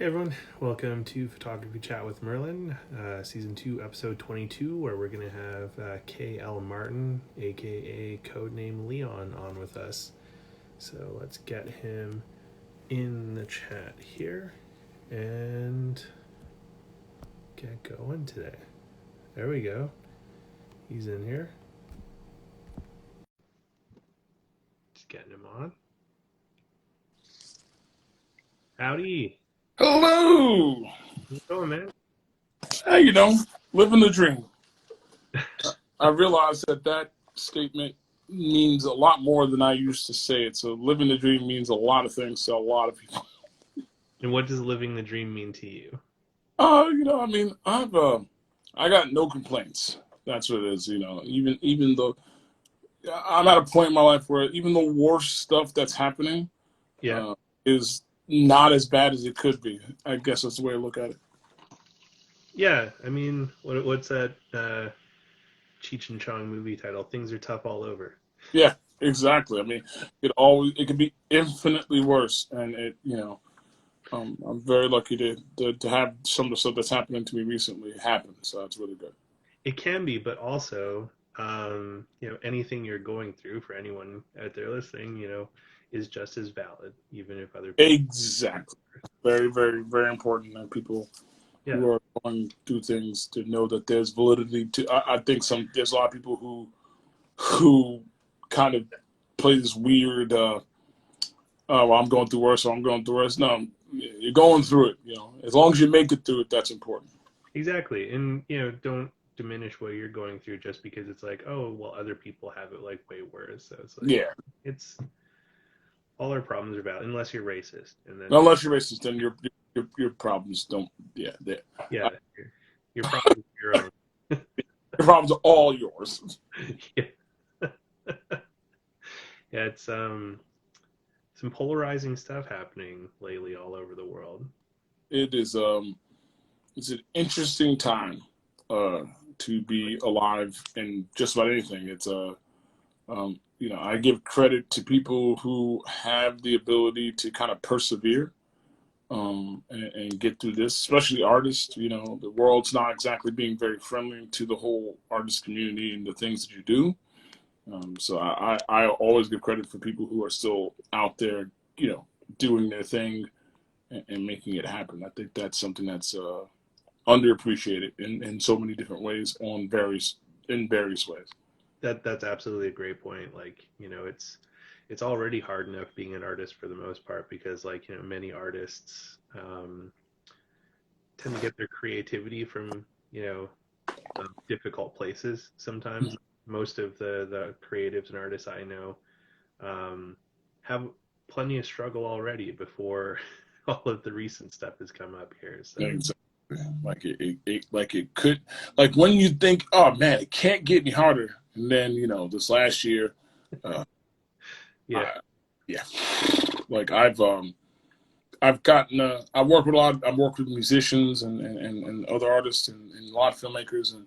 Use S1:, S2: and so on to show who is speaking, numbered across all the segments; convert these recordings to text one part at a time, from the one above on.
S1: Hey everyone, welcome to Photography Chat with Merlin, Season 2, Episode 22, where we're going to have K.L. Martin, aka codename Leon, on with us. So let's get him in the chat here and get going today. There we go. He's in here. Just getting him on. Howdy.
S2: Hello.
S1: How's it going, man?
S2: Hey, living the dream. I realize that statement means a lot more than I used to say it. So living the dream means a lot of things to a lot of people.
S1: And what does living the dream mean to you?
S2: I got no complaints. That's what it is. Even though I'm at a point in my life where even the worst stuff that's happening
S1: Yeah.
S2: is not as bad as it could be. I guess that's the way I look at it.
S1: Yeah, I mean, what's that Cheech and Chong movie title? Things are tough all over.
S2: Yeah, exactly. I mean, it could be infinitely worse, and I'm very lucky to have some of the stuff that's happening to me recently happen. So that's really good.
S1: It can be, but also, anything you're going through for anyone out there listening, is just as valid, even if other people.
S2: Exactly. Very, very, very important that people
S1: Yeah,
S2: who are going through things to know that there's validity to. I think there's a lot of people who kind of play this weird. Well, I'm going through worse, so I'm going through worse. No, you're going through it. As long as you make it through it, that's important.
S1: exactly. And, don't diminish what you're going through just because it's like, oh, well, other people have it like way worse. So it's like,
S2: Yeah.
S1: it's all our problems are valid, unless you're racist. And then,
S2: Unless you're racist, then your problems don't. Yeah,
S1: yeah, your problems are your own.
S2: your problems are all yours.
S1: Yeah. Yeah, it's some polarizing stuff happening lately all over the world.
S2: It is it's an interesting time to be alive in just about anything. It's I give credit to people who have the ability to kind of persevere and get through this, especially artists. The world's not exactly being very friendly to the whole artist community and the things that you do. So I always give credit for people who are still out there, doing their thing and making it happen. I think that's something that's underappreciated in so many different ways in various ways.
S1: That's absolutely a great point. Like, it's already hard enough being an artist for the most part because, like, many artists tend to get their creativity from, difficult places sometimes. Most of the creatives and artists I know have plenty of struggle already before all of the recent stuff has come up here. So
S2: Exactly. Like it could, like when you think, oh man, it can't get any harder, and then this last year, uh,
S1: yeah,
S2: I, yeah, like I've gotten I work with I work with musicians and other artists and a lot of filmmakers, and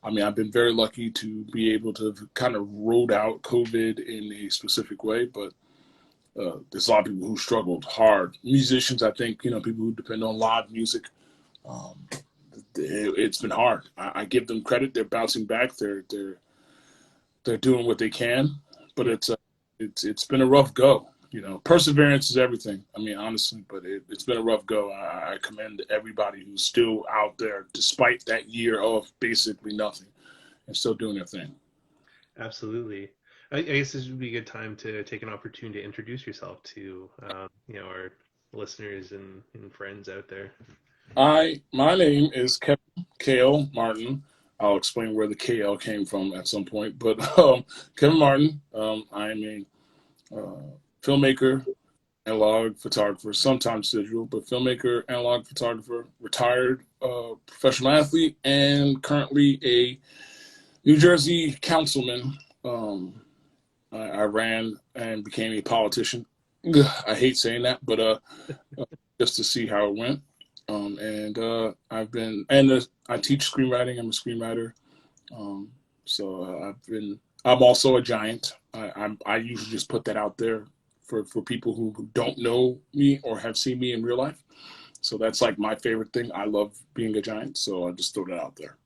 S2: I mean I've been very lucky to be able to kind of rode out COVID in a specific way, but there's a lot of people who struggled hard. Musicians, I think, people who depend on live music. Um, it's been hard. I give them credit. They're bouncing back. They're doing what they can, but
S1: yeah.
S2: it's been a rough go. Perseverance is everything. I mean, honestly, but it's been a rough go. I commend everybody who's still out there despite that year of basically nothing and still doing their thing.
S1: Absolutely. I guess this would be a good time to take an opportunity to introduce yourself to, our listeners and friends out there.
S2: My name is Kevin K.L. Martin. I'll explain where the KL came from at some point, but Kevin Martin. I'm a filmmaker, analog photographer, sometimes digital, but filmmaker, analog photographer, retired professional athlete, and currently a New Jersey councilman. I ran and became a politician. I hate saying that, but just to see how it went. And I teach screenwriting. I'm a screenwriter. I'm also a giant. I usually just put that out there for people who don't know me or have seen me in real life. So that's like my favorite thing. I love being a giant, so I just throw that out there.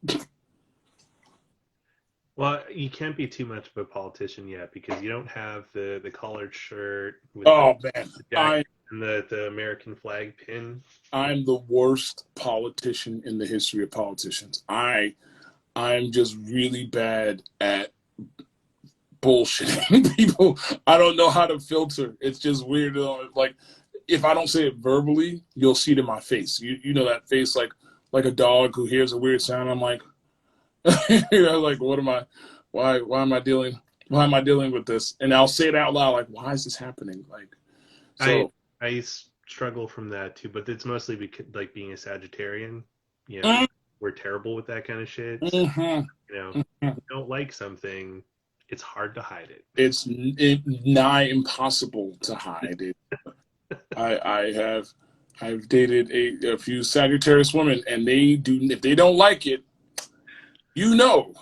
S1: Well, you can't be too much of a politician yet because you don't have the collared shirt with
S2: Oh man,
S1: the jacket and the American flag pin.
S2: I'm the worst politician in the history of politicians. I'm just really bad at bullshitting people. I don't know how to filter. It's just weird. Like if I don't say it verbally, you'll see it in my face. You know that face like a dog who hears a weird sound. I'm like, like what am I? Why am I dealing? Why am I dealing with this? And I'll say it out loud, like, why is this happening? Like, so
S1: I struggle from that too, but it's mostly because like being a Sagittarian. You know, we're terrible with that kind of shit. So, you know, if you don't like something, it's hard to hide it.
S2: It's nigh impossible to hide it. I've dated a few Sagittarius women, and if they don't like it, you know,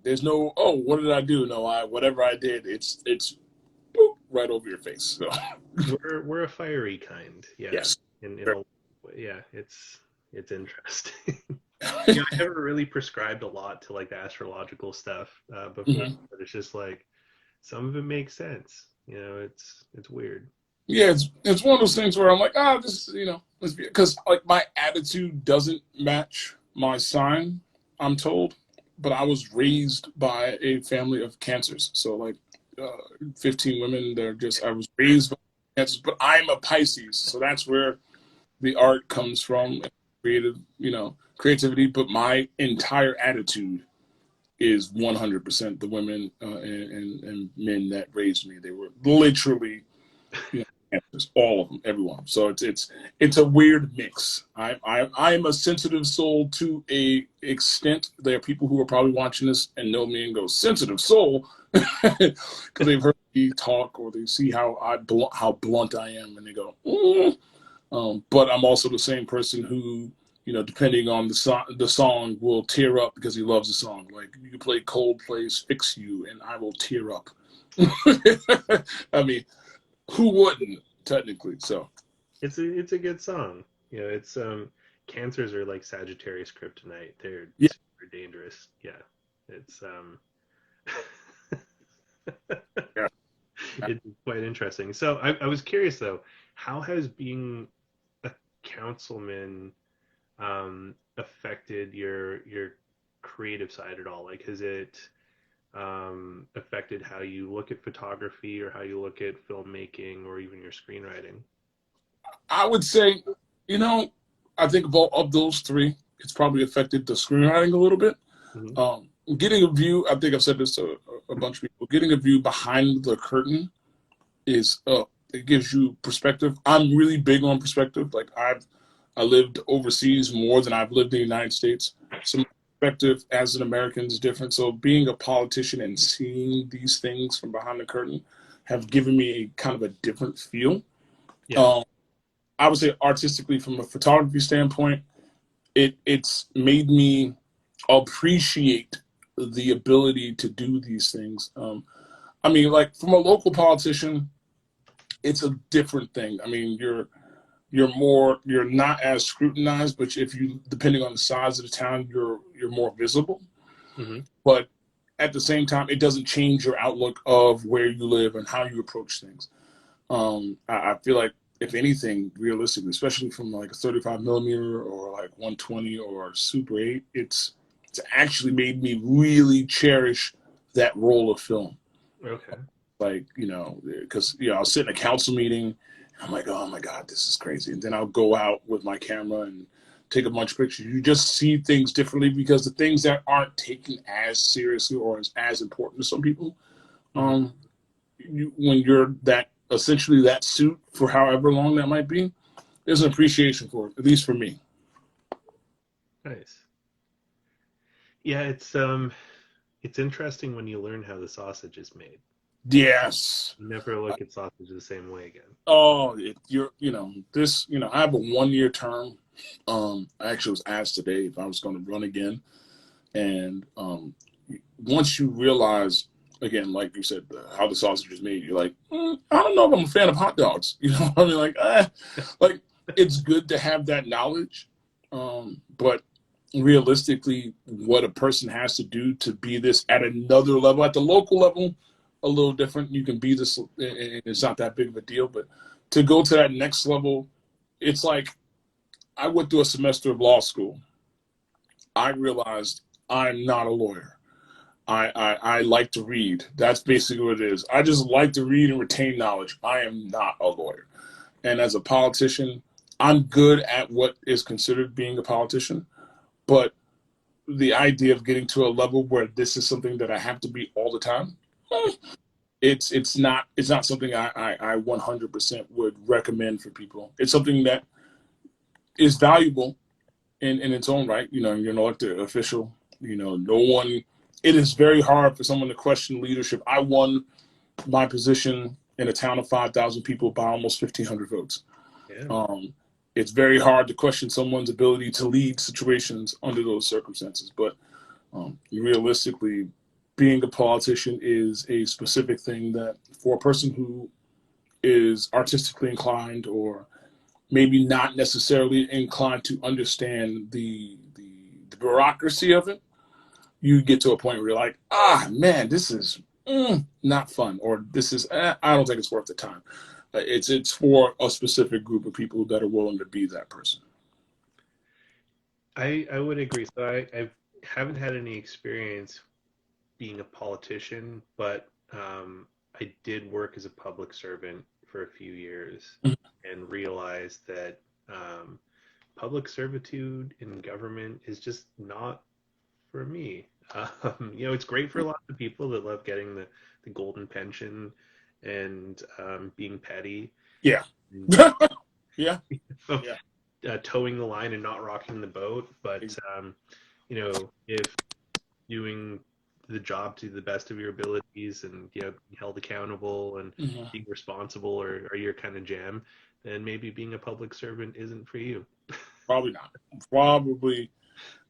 S2: there's no, oh, what did I do? No, whatever I did, it's boop, right over your face. So
S1: we're a fiery kind, yeah.
S2: Yes.
S1: Yeah, it's interesting. You know, I never really prescribed a lot to like the astrological stuff before, but it's just like some of it makes sense. You know, it's weird.
S2: Yeah, it's one of those things where I'm like, this, because like my attitude doesn't match my sign, I'm told, but I was raised by a family of Cancers, so like 15 women. I was raised by Cancers, but I'm a Pisces, so that's where the art comes from, creativity. But my entire attitude is 100% the women and men that raised me. They were literally, all of them, everyone. So it's a weird mix. I'm a sensitive soul to a extent. There are people who are probably watching this and know me and go, sensitive soul, because they've heard me talk or they see how blunt I am, and they go, but I'm also the same person who, depending on the song, will tear up because he loves the song. Like you can play Coldplay's "Fix You" and I will tear up. I mean, who wouldn't technically? So
S1: it's a good song. You know, it's Cancers are like Sagittarius kryptonite. They're super dangerous. Yeah, it's
S2: yeah.
S1: It's quite interesting. So I was curious though, how has being a councilman affected your creative side at all? Like, has it affected how you look at photography or how you look at filmmaking or even your screenwriting?
S2: I would say, I think of those three, it's probably affected the screenwriting a little bit. Getting a view, I think I've said this to a bunch of people, getting a view behind the curtain is, it gives you perspective. I'm really big on perspective. Like I lived overseas more than I've lived in the United States. So my perspective as an American is different. So being a politician and seeing these things from behind the curtain have given me a kind of a different feel. Yeah. I would say artistically, from a photography standpoint, it's made me appreciate the ability to do these things. I mean, like from a local politician, it's a different thing. I mean, you're not as scrutinized, but depending on the size of the town, you're more visible. But at the same time, it doesn't change your outlook of where you live and how you approach things. I feel like, if anything, realistically, especially from like a 35 millimeter or like 120 or Super 8, it's actually made me really cherish that role of film.
S1: Okay.
S2: Like, because, I'll sit in a council meeting and I'm like, oh my God, this is crazy. And then I'll go out with my camera and take a bunch of pictures. You just see things differently because the things that aren't taken as seriously or as important to some people, when you're essentially that suit for however long that might be, there's an appreciation for it, at least for me.
S1: Nice. Yeah, it's interesting when you learn how the sausage is made.
S2: Yes.
S1: Never look at sausage the same way again.
S2: Oh, I have a 1-year term. I actually was asked today if I was going to run again. And once you realize, again, like you said, how the sausage is made, you're like, I don't know if I'm a fan of hot dogs. I mean, like it's good to have that knowledge, but realistically, what a person has to do to be this at another level, at the local level, a little different. You can be this, and it's not that big of a deal. But to go to that next level, it's like I went through a semester of law school. I realized I'm not a lawyer. I like to read. That's basically what it is. I just like to read and retain knowledge. I am not a lawyer. And as a politician, I'm good at what is considered being a politician. But the idea of getting to a level where this is something that I have to be all the time, it's not something I 100% would recommend for people. It's something that is valuable in its own right. You're an elected official. No one. It is very hard for someone to question leadership. I won my position in a town of 5,000 people by almost 1,500 votes.
S1: Yeah.
S2: It's very hard to question someone's ability to lead situations under those circumstances. But realistically, being a politician is a specific thing that for a person who is artistically inclined or maybe not necessarily inclined to understand the bureaucracy of it, you get to a point where you're like, man, this is not fun, or this is, I don't think it's worth the time. It's for a specific group of people that are willing to be that person.
S1: I would agree. So I haven't had any experience being a politician, but I did work as a public servant for a few years and realized that public servitude in government is just not for me. It's great for a lot of people that love getting the golden pension and being petty.
S2: Yeah.
S1: And,
S2: Yeah. Yeah.
S1: towing the line and not rocking the boat. But if doing the job to the best of your abilities and being held accountable and
S2: Mhm.
S1: being responsible or your kind of jam, then maybe being a public servant isn't for you.
S2: Probably not. Probably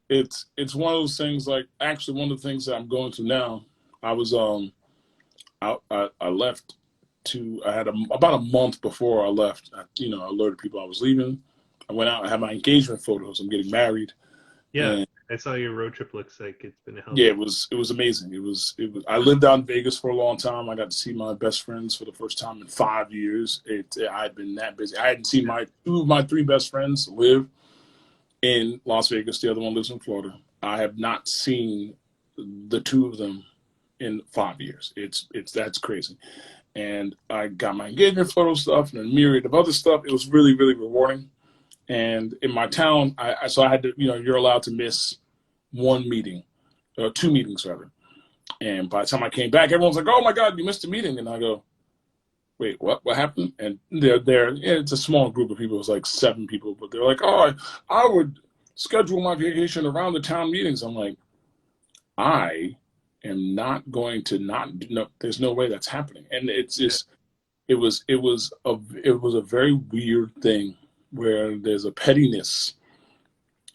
S2: it's one of those things. Like, actually, one of the things that I'm going through now. I was I left to I had about a month before I left. I alerted people I was leaving. I went out. I had my engagement photos. I'm getting married,
S1: Yeah,
S2: and
S1: I saw your road trip looks like it's been a hell of
S2: yeah,
S1: a.
S2: it was amazing. It was. I lived out in Vegas for a long time. I got to see my best friends for the first time in 5 years. I had been that busy. I hadn't seen my two of my three best friends live in Las Vegas. The other one lives in Florida. I have not seen the two of them in 5 years. It's that's crazy. And I got my engagement photo stuff and a myriad of other stuff. It was really, really rewarding. And in my town, so I had to, you're allowed to miss one meeting, or two meetings rather. And by the time I came back, everyone's like, "Oh my God, you missed a meeting!" And I go, "Wait, what? What happened?" And they're there. It's a small group of people. It's like 7 people, but they're like, "Oh, I would schedule my vacation around the town meetings." I'm like, I am not going to not. No, there's no way that's happening. And it's just it was a very weird thing where there's a pettiness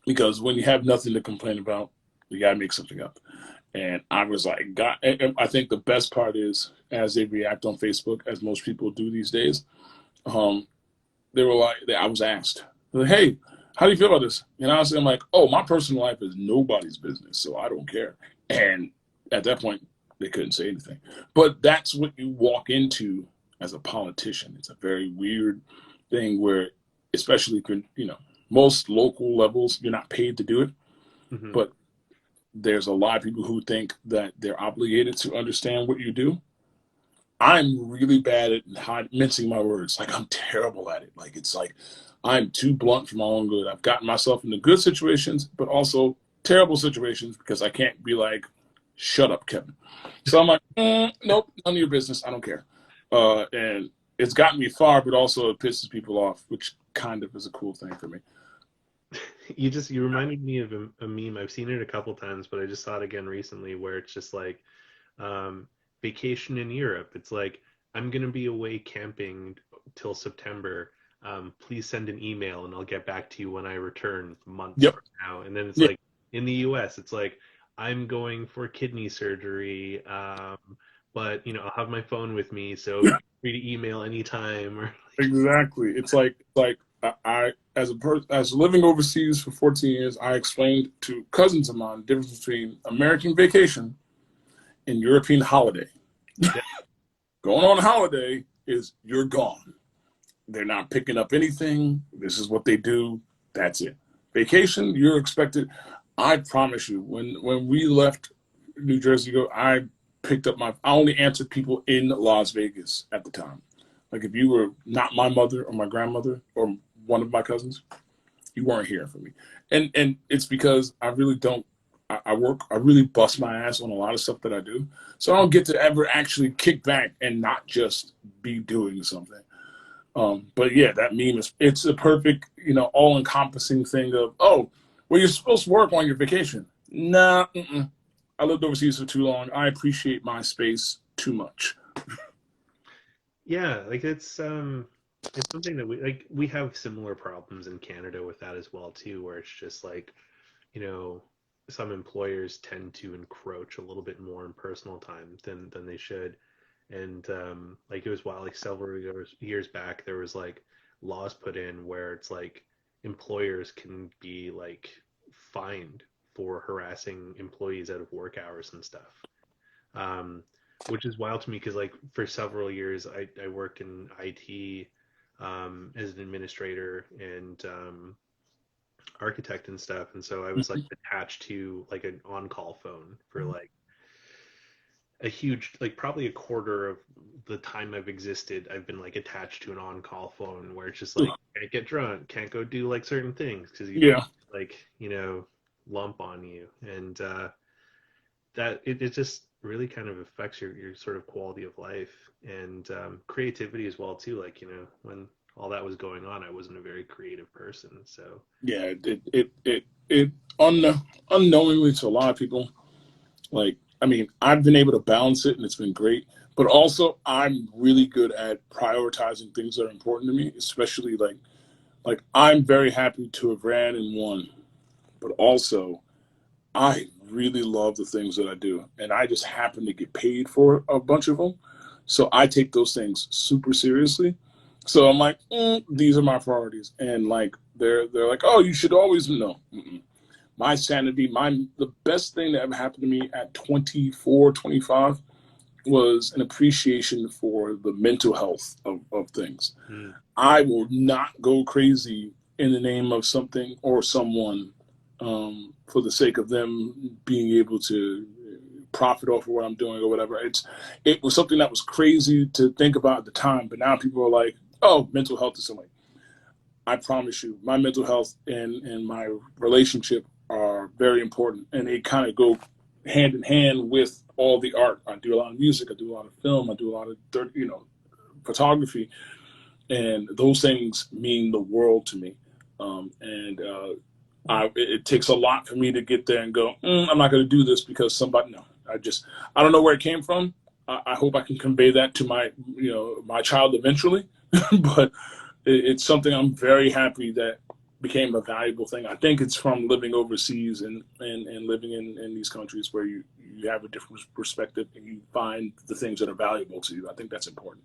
S2: because when you have nothing to complain about, you gotta make something up. And I was like, God, and I think the best part is as they react on Facebook, as most people do these days, um, they were like, I was asked, like, "Hey, how do you feel about this?" And honestly, I'm like, "Oh, my personal life is nobody's business, so I don't care." And at that point, they couldn't say anything. But that's what you walk into as a politician. It's a very weird thing where, especially if most local levels, you're not paid to do it.
S1: Mhm.
S2: But there's a lot of people who think that they're obligated to understand what you do. I'm really bad at mincing my words. Like, I'm terrible at it. Like, it's like I'm too blunt for my own good. I've gotten myself into good situations, but also terrible situations because I can't be like, "Shut up, Kevin." So I'm like, nope, none of your business. I don't care. And it's gotten me far, but also it pisses people off, which kind of is a cool thing for me.
S1: You reminded me of a meme. I've seen it a couple times, but I just saw it again recently where it's just like um, vacation in Europe. It's like, I'm going to be away camping till September. Please send an email and I'll get back to you when I return months
S2: Yep.
S1: from now. And then it's
S2: Yeah.
S1: like in the US, it's like, I'm going for kidney surgery, but I'll have my phone with me, so feel free to email anytime. Or
S2: Exactly. It's like I as living overseas for 14 years, I explained to cousins of mine the difference between American vacation and European holiday.
S1: Yeah.
S2: Going on holiday is you're gone. They're not picking up anything. This is what they do. That's it. Vacation, you're expected. I promise you, when we left New Jersey, I picked up I only answered people in Las Vegas at the time. Like if you were not my mother or my grandmother or one of my cousins, you weren't hearing from me. And it's because I really don't. I really bust my ass on a lot of stuff that I do, so I don't get to ever actually kick back and not just be doing something. But yeah, that meme it's a perfect, all encompassing thing of, oh, well, you're supposed to work on your vacation. Nah, I lived overseas for too long. I appreciate my space too much.
S1: Yeah, like it's something that we have similar problems in Canada with that as well too, where it's just like, you know, some employers tend to encroach a little bit more in personal time than they should. And like it was while like several years back there was like laws put in where it's like employers can be like fined for harassing employees out of work hours and stuff. um, which is wild to me because like for several years I worked in IT, as an administrator and architect and stuff, and so I was like attached to like an on-call phone for like a huge, like probably a quarter of the time I've existed. I've been like attached to an on-call phone where it's just like can't get drunk, can't go do like certain things because you don't
S2: Yeah,
S1: like lump on you, and that it just really kind of affects your sort of quality of life and creativity as well too. Like when all that was going on, I wasn't a very creative person, so
S2: yeah. It unknowingly to a lot of people. Like, I mean, I've been able to balance it, and it's been great. But also, I'm really good at prioritizing things that are important to me, especially like I'm very happy to have ran and won, but also I really love the things that I do, and I just happen to get paid for a bunch of them. So I take those things super seriously. So I'm like, these are my priorities, and like they're like, oh, you should always know. My sanity, the best thing that ever happened to me at 24, 25 was an appreciation for the mental health of things.
S1: mm,
S2: I will not go crazy in the name of something or someone, for the sake of them being able to profit off of what I'm doing or whatever. It was something that was crazy to think about at the time, but now people are like, oh, mental health is something. I promise you, my mental health and my relationship are very important, and they kind of go hand in hand with all the art. I do a lot of music, I do a lot of film, I do a lot of photography, and those things mean the world to me. And it takes a lot for me to get there and go, I'm not going to do this because somebody. No, I don't know where it came from. I hope I can convey that to my child eventually, but it's something I'm very happy that became a valuable thing. I think it's from living overseas and living in these countries where you have a different perspective and you find the things that are valuable to you. I think that's important.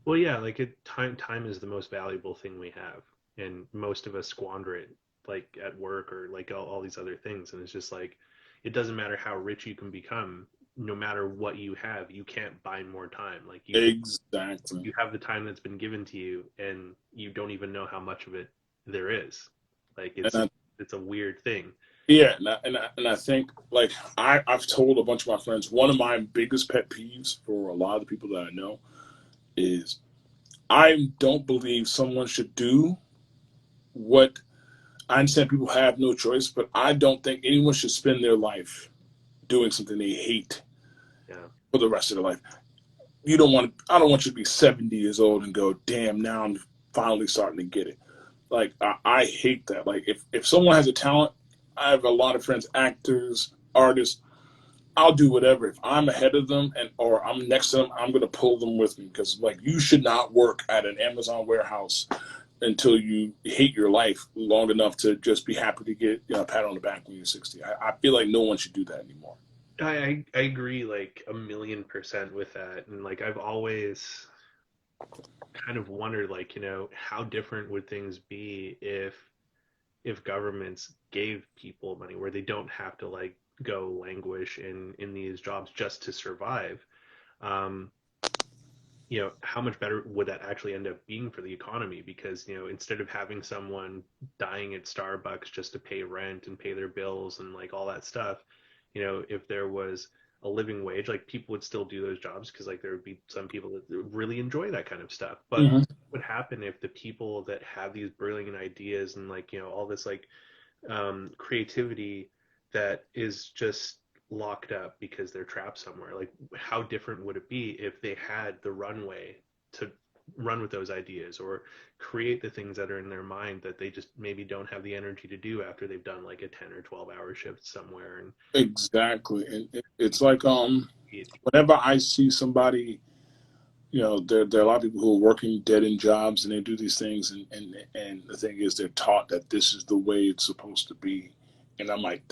S1: well, yeah, like time is the most valuable thing we have, and most of us squander it like at work or like all these other things, and it's just like it doesn't matter how rich you can become, no matter what you have, you can't buy more time. Like
S2: Exactly.
S1: you have the time that's been given to you and you don't even know how much of it there is. Like
S2: And I,
S1: it's a weird thing.
S2: yeah, and I think like I've told a bunch of my friends one of my biggest pet peeves for a lot of the people that I know is I don't believe someone should do what I understand people have no choice, but I don't think anyone should spend their life doing something they hate
S1: Yeah.
S2: for the rest of their life. I don't want you to be 70 years old and go, damn, now I'm finally starting to get it. Like I hate that. Like if someone has a talent, I have a lot of friends, actors, artists. I'll do whatever. If I'm ahead of them or I'm next to them, I'm gonna pull them with me because like you should not work at an Amazon warehouse until you hate your life long enough to just be happy to get a pat on the back when you're 60. I feel like no one should do that anymore.
S1: I agree like a million percent with that. And like I've always kind of wonder, like, how different would things be if governments gave people money where they don't have to like go languish in these jobs just to survive. um how much better would that actually end up being for the economy? Because instead of having someone dying at Starbucks just to pay rent and pay their bills and like all that stuff, if there was a living wage, like people would still do those jobs because like there would be some people that really enjoy that kind of stuff. But
S2: Hmm.
S1: what would happen if the people that have these brilliant ideas and like all this like creativity that is just locked up because they're trapped somewhere? Like, how different would it be if they had the runway to run with those ideas or create the things that are in their mind that they just maybe don't have the energy to do after they've done like a 10 or 12-hour shift somewhere? And
S2: Exactly. And it's like, whenever I see somebody, there are a lot of people who are working dead end jobs and they do these things, and the thing is, they're taught that this is the way it's supposed to be, and I'm like,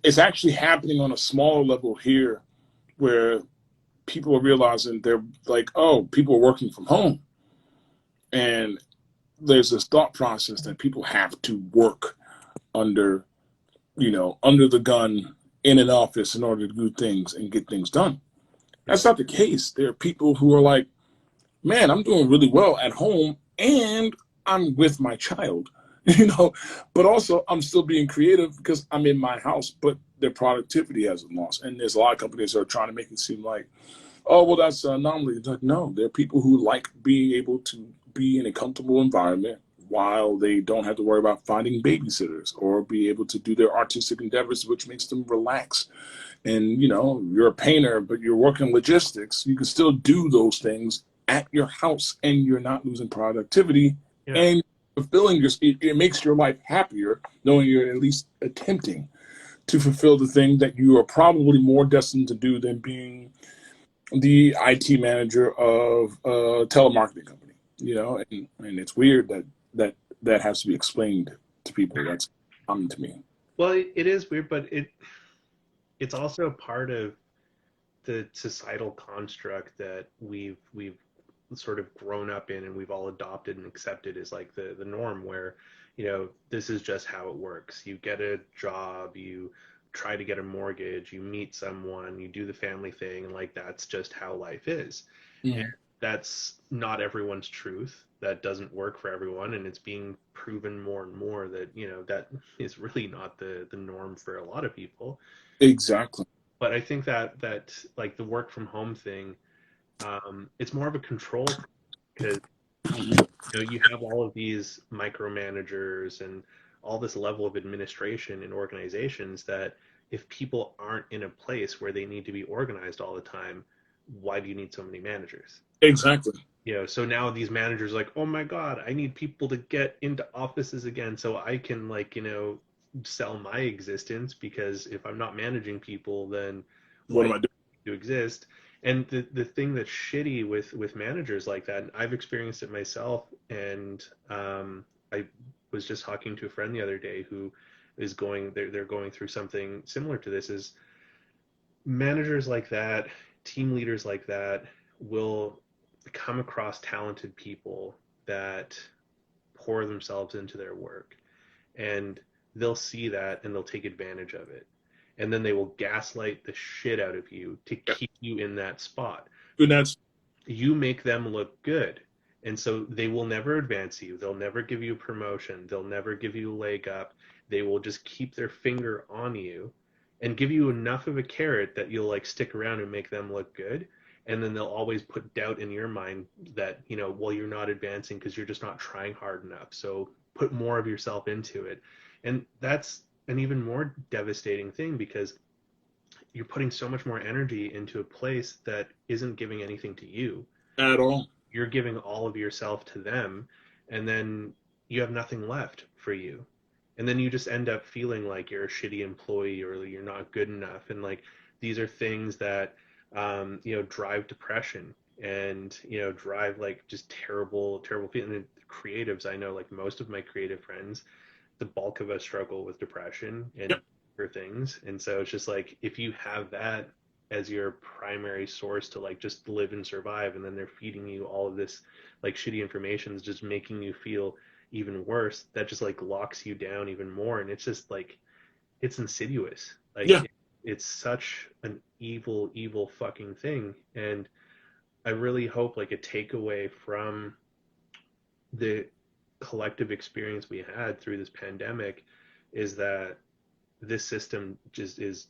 S2: it's actually happening on a smaller level here, where people are realizing they're like, oh, people are working from home, and there's this thought process that people have to work under, under the gun in an office in order to do things and get things done. That's
S1: Mhm.
S2: not the case. There are people who are like, man, I'm doing really well at home and I'm with my child, you know, but also I'm still being creative because I'm in my house, but their productivity hasn't lost. And there's a lot of companies that are trying to make it seem like, oh, well, that's an anomaly. It's like, no, there are people who like being able to be in a comfortable environment while they don't have to worry about finding babysitters or be able to do their artistic endeavors, which makes them relax. And you're a painter but you're working logistics, you can still do those things at your house and you're not losing productivity,
S1: Yeah.
S2: and fulfilling it makes your life happier knowing you're at least attempting to fulfill the thing that you are probably more destined to do than being the IT manager of a telemarketing company. And it's weird that has to be explained to people. That's common to me.
S1: Well, it is weird, but it's also part of the societal construct that we've sort of grown up in and we've all adopted and accepted as like the norm, where this is just how it works. You get a job, you try to get a mortgage, you meet someone, you do the family thing, and like that's just how life is. And
S2: Mhm.
S1: that's not everyone's truth. That doesn't work for everyone, and it's being proven more and more that that is really not the norm for a lot of people.
S2: Exactly.
S1: But I think that like the work from home thing, it's more of a control thing, because you have all of these micromanagers and all this level of administration in organizations that if people aren't in a place where they need to be organized all the time, why do you need so many managers?
S2: Exactly.
S1: So now these managers are like, oh my God, I need people to get into offices again so I can like, sell my existence, because if I'm not managing people, then
S2: What
S1: why
S2: am I doing?
S1: to exist? And the thing that's shitty with managers like that, and I've experienced it myself, and I was just talking to a friend the other day who is they're going through something similar to this, is managers like that, team leaders like that will come across talented people that pour themselves into their work, and they'll see that and they'll take advantage of it, and then they will gaslight the shit out of you to
S2: Yeah.
S1: keep you in that spot.
S2: And that's
S1: You make them look good, and so they will never advance you, they'll never give you a promotion, they'll never give you a leg up. They will just keep their finger on you and give you enough of a carrot that you'll like stick around and make them look good. And then they'll always put doubt in your mind that well, you're not advancing because you're just not trying hard enough, so put more of yourself into it. And that's an even more devastating thing, because you're putting so much more energy into a place that isn't giving anything to you.
S2: at all.
S1: You're giving all of yourself to them, and then you have nothing left for you. And then you just end up feeling like you're a shitty employee or you're not good enough. And like these are things that drive depression, and drive like just terrible feeling. And creatives, I know, like most of my creative friends, the bulk of us struggle with depression and
S2: Yep.
S1: for things. And so it's just like if you have that as your primary source to like just live and survive, and then they're feeding you all of this like shitty information, is just making you feel even worse. That just like locks you down even more, and it's just like it's insidious. Like
S2: Yeah.
S1: it's such an evil fucking thing. And I really hope like a takeaway from the collective experience we had through this pandemic is that this system just is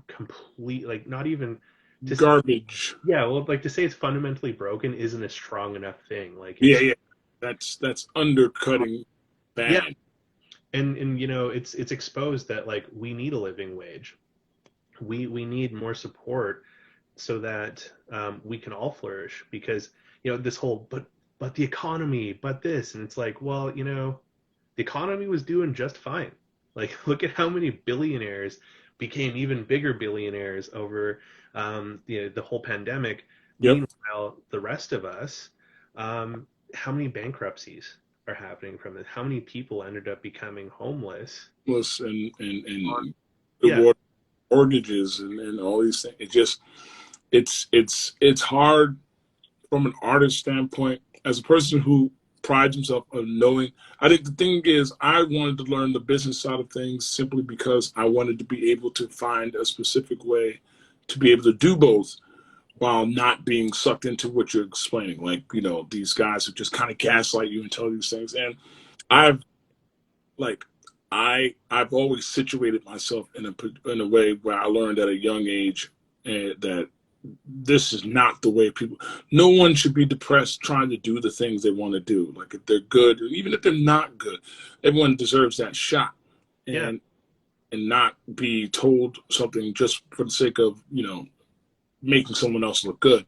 S1: complete, like not even to say,
S2: Garbage.
S1: yeah, well, like to say it's fundamentally broken isn't a strong enough thing. Like
S2: Yeah,
S1: it's,
S2: yeah. That's undercutting
S1: yeah,
S2: bad.
S1: and you know it's exposed that like we need a living wage. We need more support so that we can all flourish, because you know this whole but the economy, but this, and it's like, well, you know, the economy was doing just fine. Like look at how many billionaires became even bigger billionaires over the whole pandemic.
S2: Yep.
S1: Meanwhile, the rest of us, how many bankruptcies are happening from it? How many people ended up becoming homeless?
S2: Plus, and the
S1: Yeah,
S2: mortgages and all these things. It just it's hard from an artist standpoint. As a person who prides himself on knowing, I think the thing is, I wanted to learn the business side of things simply because I wanted to be able to find a specific way to be able to do both while not being sucked into what you're explaining. Like, you know, these guys who just kind of gaslight you and tell you these things. And I've like I've always situated myself in a way where I learned at a young age that this is not the way people. No one should be depressed trying to do the things they want to do. Like if they're good, or even if they're not good, everyone deserves that shot,
S1: yeah,
S2: and not be told something just for the sake of, you know, making someone else look good.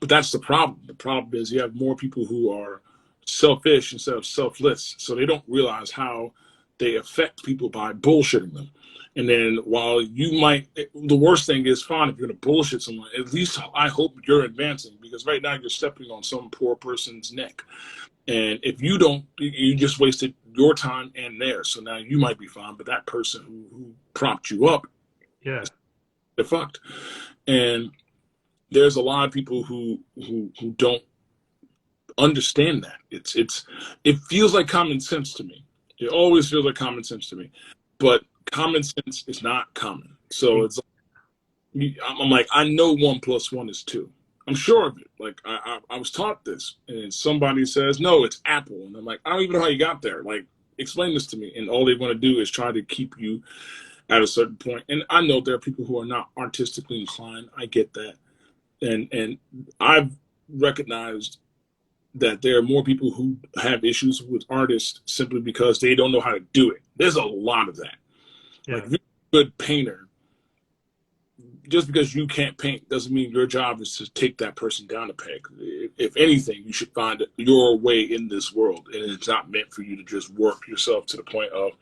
S2: But that's the problem. The problem is you have more people who are selfish instead of selfless, so they don't realize how they affect people by bullshitting them. And then while you might, the worst thing is, fine, if you're going to bullshit someone, at least I hope you're advancing, because right now you're stepping on some poor person's neck. And if you don't, you just wasted your time and theirs. So now you might be fine, but that person who propped you up,
S1: yeah,
S2: they're fucked. And there's a lot of people who don't understand that. It feels like common sense to me. It always feels like common sense to me, but common sense is not common. So it's I'm like, I know 1+1 is 2. I'm sure of it. Like I was taught this, and somebody says no, it's Apple, and I'm like, I don't even know how you got there. Like, explain this to me. And all they want to do is try to keep you at a certain point. And I know there are people who are not artistically inclined. I get that, and I've recognized that there are more people who have issues with artists simply because they don't know how to do it. There's a lot of that.
S1: yeah.
S2: Like, if you're a good painter, just because you can't paint doesn't mean your job is to take that person down a peg. If anything, you should find your way in this world, and it's not meant for you to just work yourself to the point of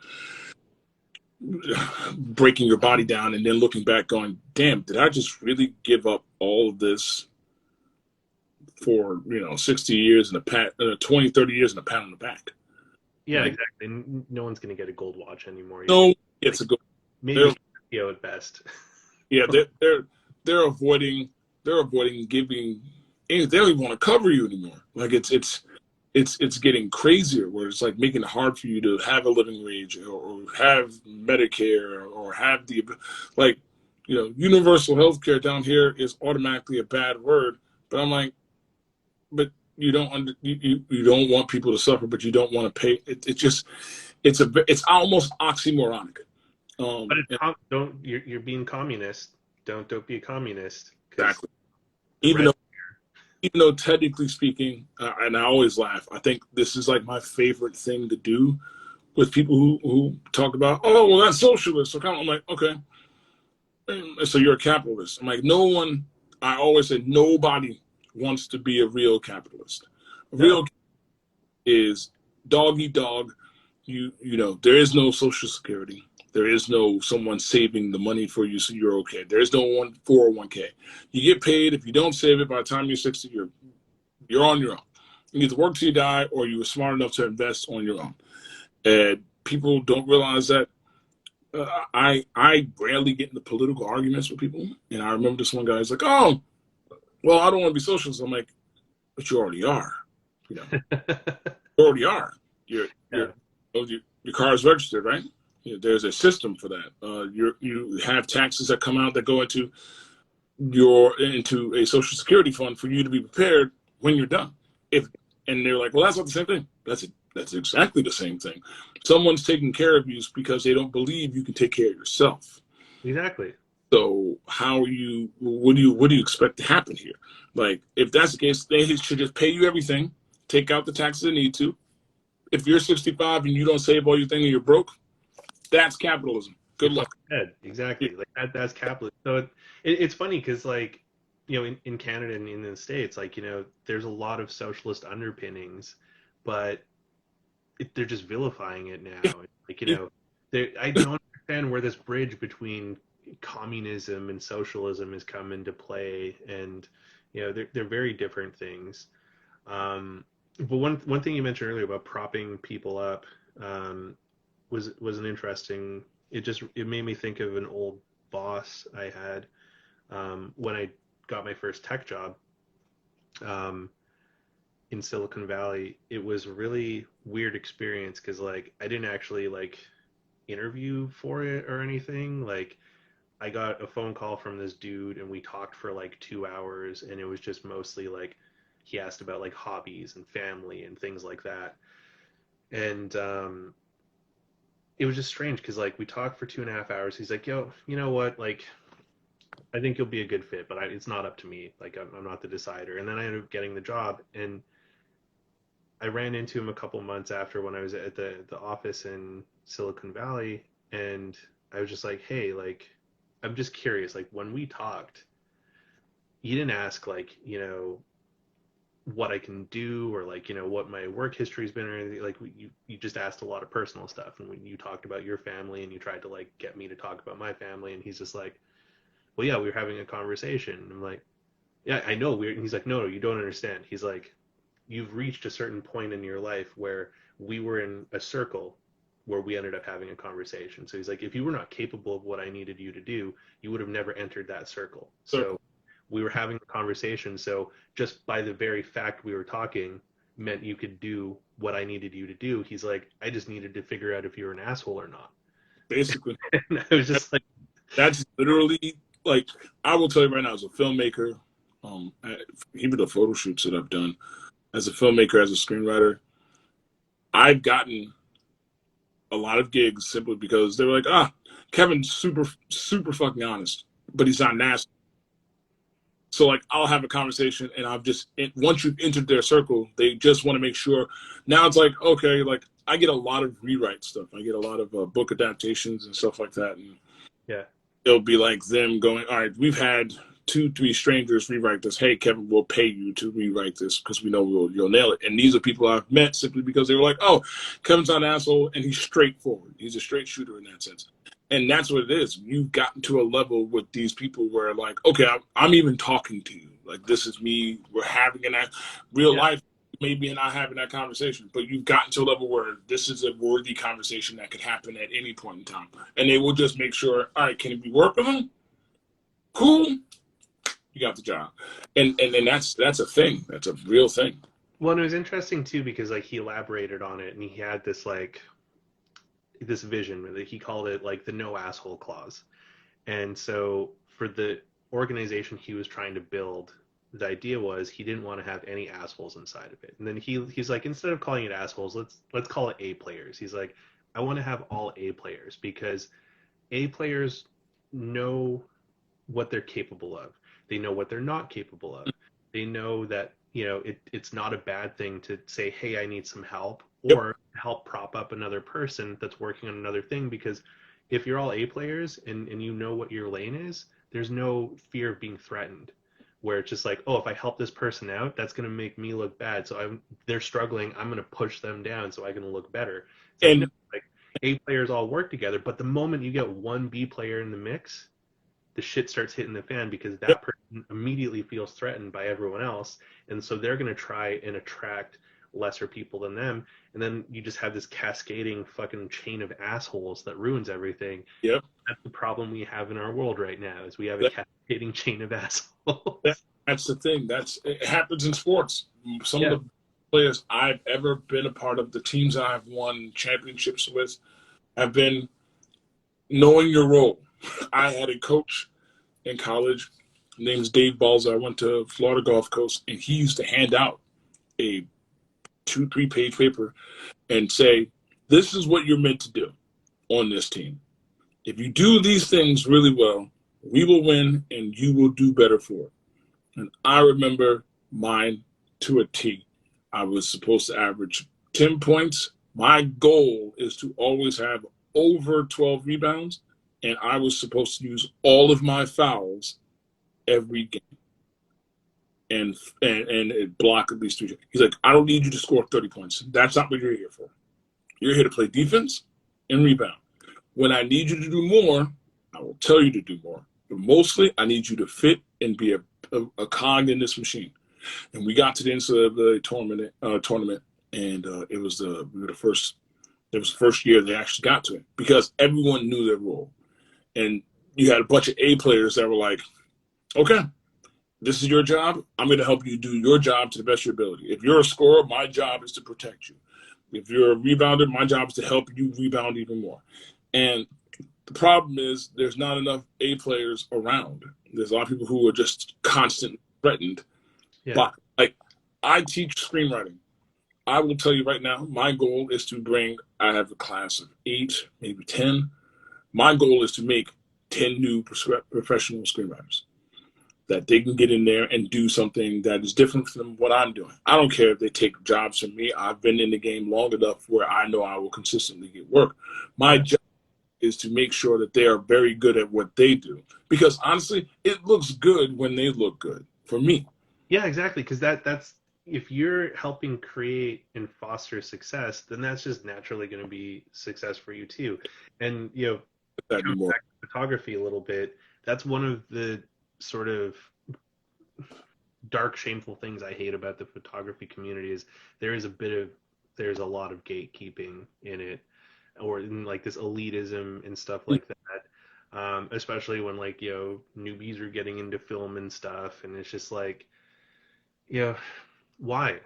S2: breaking your body down and then looking back going, damn, did I just really give up all of this for, you know, 60 years and 20, 30 years and a pat on the back?
S1: Yeah,
S2: Like,
S1: exactly. And no one's going to get a gold watch anymore.
S2: no, it's
S1: like,
S2: a good.
S1: Maybe at best.
S2: Yeah, they're avoiding giving. They don't even want to cover you anymore. Like it's getting crazier, where it's like making it hard for you to have a living wage, or have Medicare, or have the, like, you know, universal health care down here is automatically a bad word. But I'm like, but you don't want people to suffer, but you don't want to pay. It's almost oxymoronic.
S1: But don't you're being communist. Don't be a communist.
S2: Exactly. Even though technically speaking, and I always laugh, I think this is like my favorite thing to do with people who talk about, oh, well, that's socialist. So I'm like, okay, so you're a capitalist. I'm like, I always say nobody wants to be a real capitalist. A real is dog eat dog. You know, there is no Social Security. There is no someone saving the money for you so you're okay. There is no 401k. You get paid. If you don't save it by the time you're 60, you're on your own. You either work till you die, or you were smart enough to invest on your own. And people don't realize that I rarely get into political arguments with people, and I remember this one guy is like, "Oh, well, I don't want to be socialist." I'm like, "But you already are, you know, you already are. Your
S1: Yeah,
S2: your your car is registered, right? There's a system for that. You have taxes that come out that go into a social security fund for you to be prepared when you're done. If and they're like, well, that's not the same thing. That's exactly the same thing. Someone's taking care of you because they don't believe you can take care of yourself.
S1: exactly.
S2: So how are you? What do you expect to happen here? Like, if that's the case, they should just pay you everything, take out the taxes they need to. If you're 65 and you don't save all your thing and you're broke, that's capitalism.
S1: You're
S2: Good
S1: fucking
S2: luck.
S1: dead.
S2: Yeah,
S1: Exactly. Like that's capitalism. So it's funny because like in Canada and in the States, like there's a lot of socialist underpinnings, but they're just vilifying it now. Like I don't understand where this bridge between communism and socialism has come into play, and they're very different things. But one thing you mentioned earlier about propping people up um, was an interesting. It made me think of an old boss I had when I got my first tech job um, in Silicon Valley. It was a really weird experience because like I didn't actually like interview for it or anything. Like I got a phone call from this dude and we talked for like 2 hours, and it was just mostly like he asked about like hobbies and family and things like that. And it was just strange because like we talked for 2.5 hours. He's like, "Yo, you know what? Like, I think you'll be a good fit, but it's not up to me. Like, I'm not the decider." And then I ended up getting the job, and I ran into him a couple months after when I was at the office in Silicon Valley, and I was just like, "Hey, like, I'm just curious. Like, when we talked, you didn't ask like, what I can do or like what my work history's been or anything. Like you just asked a lot of personal stuff, and when you talked about your family and you tried to like get me to talk about my family, and he's just like, well, yeah, we were having a conversation. And I'm like, yeah, I know we're. And he's like, no, you don't understand. He's like, you've reached a certain point in your life where we were in a circle where we ended up having a conversation. So he's like, if you were not capable of what I needed you to do, you would have never entered that circle. So
S2: circle.
S1: we were having a conversation. So just by the very fact we were talking meant you could do what I needed you to do. He's like, I just needed to figure out if you were an asshole or not.
S2: Basically,
S1: And I was just like,
S2: that's literally like I will tell you right now as a filmmaker, even the photo shoots that I've done as a filmmaker, as a screenwriter, I've gotten a lot of gigs simply because they were like, Kevin's super fucking honest, but he's not nasty. So like I'll have a conversation and once you've entered their circle, they just want to make sure. Now it's like okay, like I get a lot of rewrite stuff. I get a lot of book adaptations and stuff like that, and
S1: yeah,
S2: it'll be like them going, all right, we've had 2, 3 strangers rewrite this. Hey, Kevin, we'll pay you to rewrite this because we know you'll nail it. And these are people I've met simply because they were like, oh, Kevin's not an asshole and he's straightforward. He's a straight shooter in that sense. And that's what it is. You've gotten to a level with these people where like, okay, I'm even talking to you. Like this is me. We're having real
S1: yeah.
S2: life. Maybe not having that conversation, but you've gotten to a level where this is a worthy conversation that could happen at any point in time. And they will just make sure, all right, can we work with them? Cool, you got the job. And that's a thing. That's a real thing.
S1: Well, and it was interesting too because like he elaborated on it and he had this vision that he called it like the no asshole clause. And so for the organization he was trying to build, the idea was he didn't want to have any assholes inside of it. And then he's like, instead of calling it assholes, let's call it A players. He's like, I want to have all A players because A players know what they're capable of. They know what they're not capable of. They know that it's not a bad thing to say, hey, I need some help,
S2: Yep.
S1: or help prop up another person that's working on another thing, because if you're all A players and you know what your lane is, there's no fear of being threatened, where it's just like, oh, if I help this person out, that's going to make me look bad, so they're struggling, I'm going to push them down so I can look better. It's like, no,
S2: And
S1: like A players all work together, but the moment you get one B player in the mix, the shit starts hitting the fan because
S2: yep.
S1: that person immediately feels threatened by everyone else, and so they're going to try and attract lesser people than them, and then you just have this cascading fucking chain of assholes that ruins everything.
S2: Yep.
S1: That's the problem we have in our world right now, is we have a
S2: That,
S1: cascading chain of assholes.
S2: that's the thing. It happens in sports. Some of
S1: Yeah.
S2: the players I've ever been a part of, the teams I've won championships with, have been knowing your role. I had a coach in college, name's Dave Balza. I went to Florida Gulf Coast, and he used to hand out a 2-3 page paper and say, this is what you're meant to do on this team. If you do these things really well, we will win and you will do better for it. And I remember mine to a T. I was supposed to average 10 points. My goal is to always have over 12 rebounds, and I was supposed to use all of my fouls every game and block at least 3. He's like, I don't need you to score 30 points. That's not what you're here for. You're here to play defense and rebound. When I need you to do more, I will tell you to do more. But mostly, I need you to fit and be a cog in this machine. And we got to the NCAA tournament, and it was the first year they actually got to it, because everyone knew their role. And you had a bunch of A players that were like, okay, this is your job. I'm going to help you do your job to the best of your ability. If you're a scorer, my job is to protect you. If you're a rebounder, my job is to help you rebound even more. And the problem is there's not enough A players around. There's a lot of people who are just constantly threatened. Yeah. But like, I teach screenwriting. I will tell you right now, my goal is to I have a class of 8, maybe 10. My goal is to make 10 new professional screenwriters that they can get in there and do something that is different from what I'm doing. I don't care if they take jobs from me. I've been in the game long enough where I know I will consistently get work. My job is to make sure that they are very good at what they do. Because honestly, it looks good when they look good for me.
S1: Yeah, exactly. Because that's, if you're helping create and foster success, then that's just naturally going to be success for you too. And, coming back to photography a little bit, that's one of the sort of dark, shameful things I hate about the photography community is there's a lot of gatekeeping in it, or in like this elitism and stuff like that. Especially when like, newbies are getting into film and stuff, and it's just like, why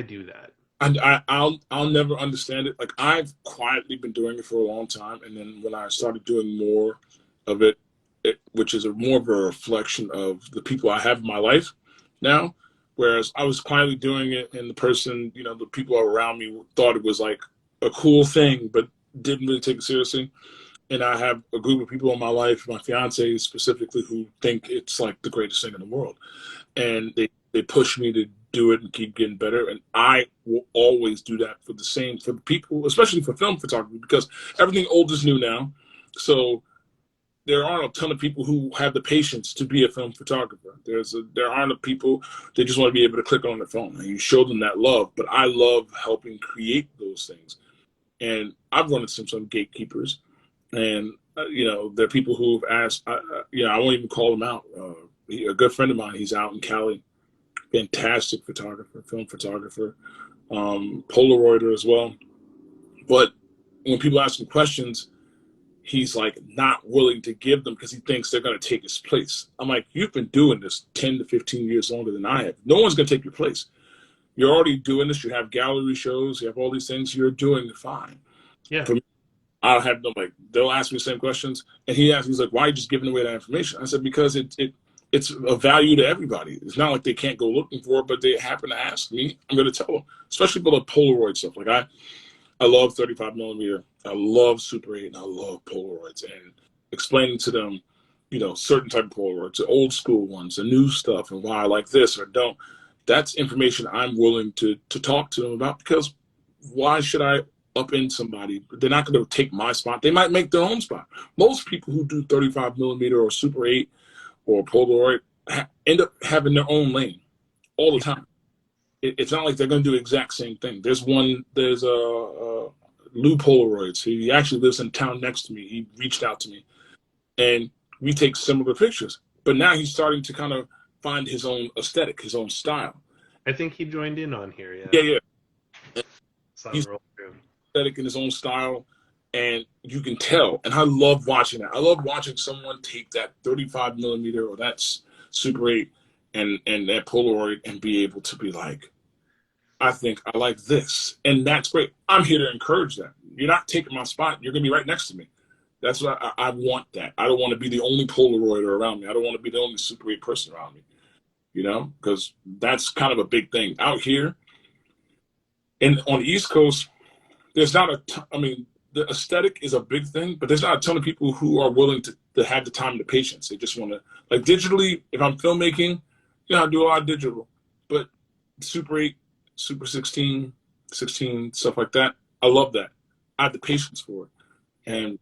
S1: do that?
S2: And I'll never understand it. Like, I've quietly been doing it for a long time, and then when I started doing more of it, which is more of a reflection of the people I have in my life now, whereas I was quietly doing it, and the people around me thought it was like a cool thing, but didn't really take it seriously. And I have a group of people in my life, my fiance specifically, who think it's like the greatest thing in the world, and they push me to do it and keep getting better. And I will always do that for the people, especially for film photography, because everything old is new now. So there aren't a ton of people who have the patience to be a film photographer. There aren't people, they just want to be able to click on their phone, and you show them that love. But I love helping create those things. And I've run into some gatekeepers, and there are people who've asked, I won't even call them out. A good friend of mine, he's out in Cali, fantastic photographer, film photographer, Polaroider as well. But when people ask him questions, he's like not willing to give them because he thinks they're going to take his place. I'm like, you've been doing this 10 to 15 years longer than I have. No one's going to take your place. You're already doing this. You have gallery shows. You have all these things. You're doing fine.
S1: Yeah.
S2: For me, I'll have them they'll ask me the same questions. And he's like, why are you just giving away that information? I said, because it's a value to everybody. It's not like they can't go looking for it, but they happen to ask me. I'm going to tell them, especially for the Polaroid stuff. Like I love 35 millimeter. I love Super 8, and I love Polaroids. And explaining to them, certain type of Polaroids, the old school ones, the new stuff, and why I like this or don't. That's information I'm willing to talk to them about, because why should I upend somebody? They're not going to take my spot. They might make their own spot. Most people who do 35 millimeter or Super 8 or Polaroid end up having their own lane all the time. It's not like they're going to do the exact same thing. There's Lou Polaroids. He actually lives in town next to me. He reached out to me, and we take similar pictures. But now he's starting to kind of find his own aesthetic, his own style.
S1: I think he joined in on here.
S2: Yeah.
S1: It's on
S2: He's
S1: roll through.
S2: aesthetic in his own style, and you can tell. And I love watching that. I love watching someone take that 35 millimeter or that's Super 8 and that Polaroid and be able to be like, I think I like this, and that's great. I'm here to encourage that. You're not taking my spot. You're gonna be right next to me. That's what I want. That I don't want to be the only Polaroider around me. I don't want to be the only Super 8 person around me. You know, because that's kind of a big thing out here. And on the East Coast, there's not I mean, the aesthetic is a big thing, but there's not a ton of people who are willing to have the time and the patience. They just want to, like, digitally, if I'm filmmaking, I do a lot of digital. But Super 8, Super 16, 16, stuff like that, I love that. I have the patience for it. And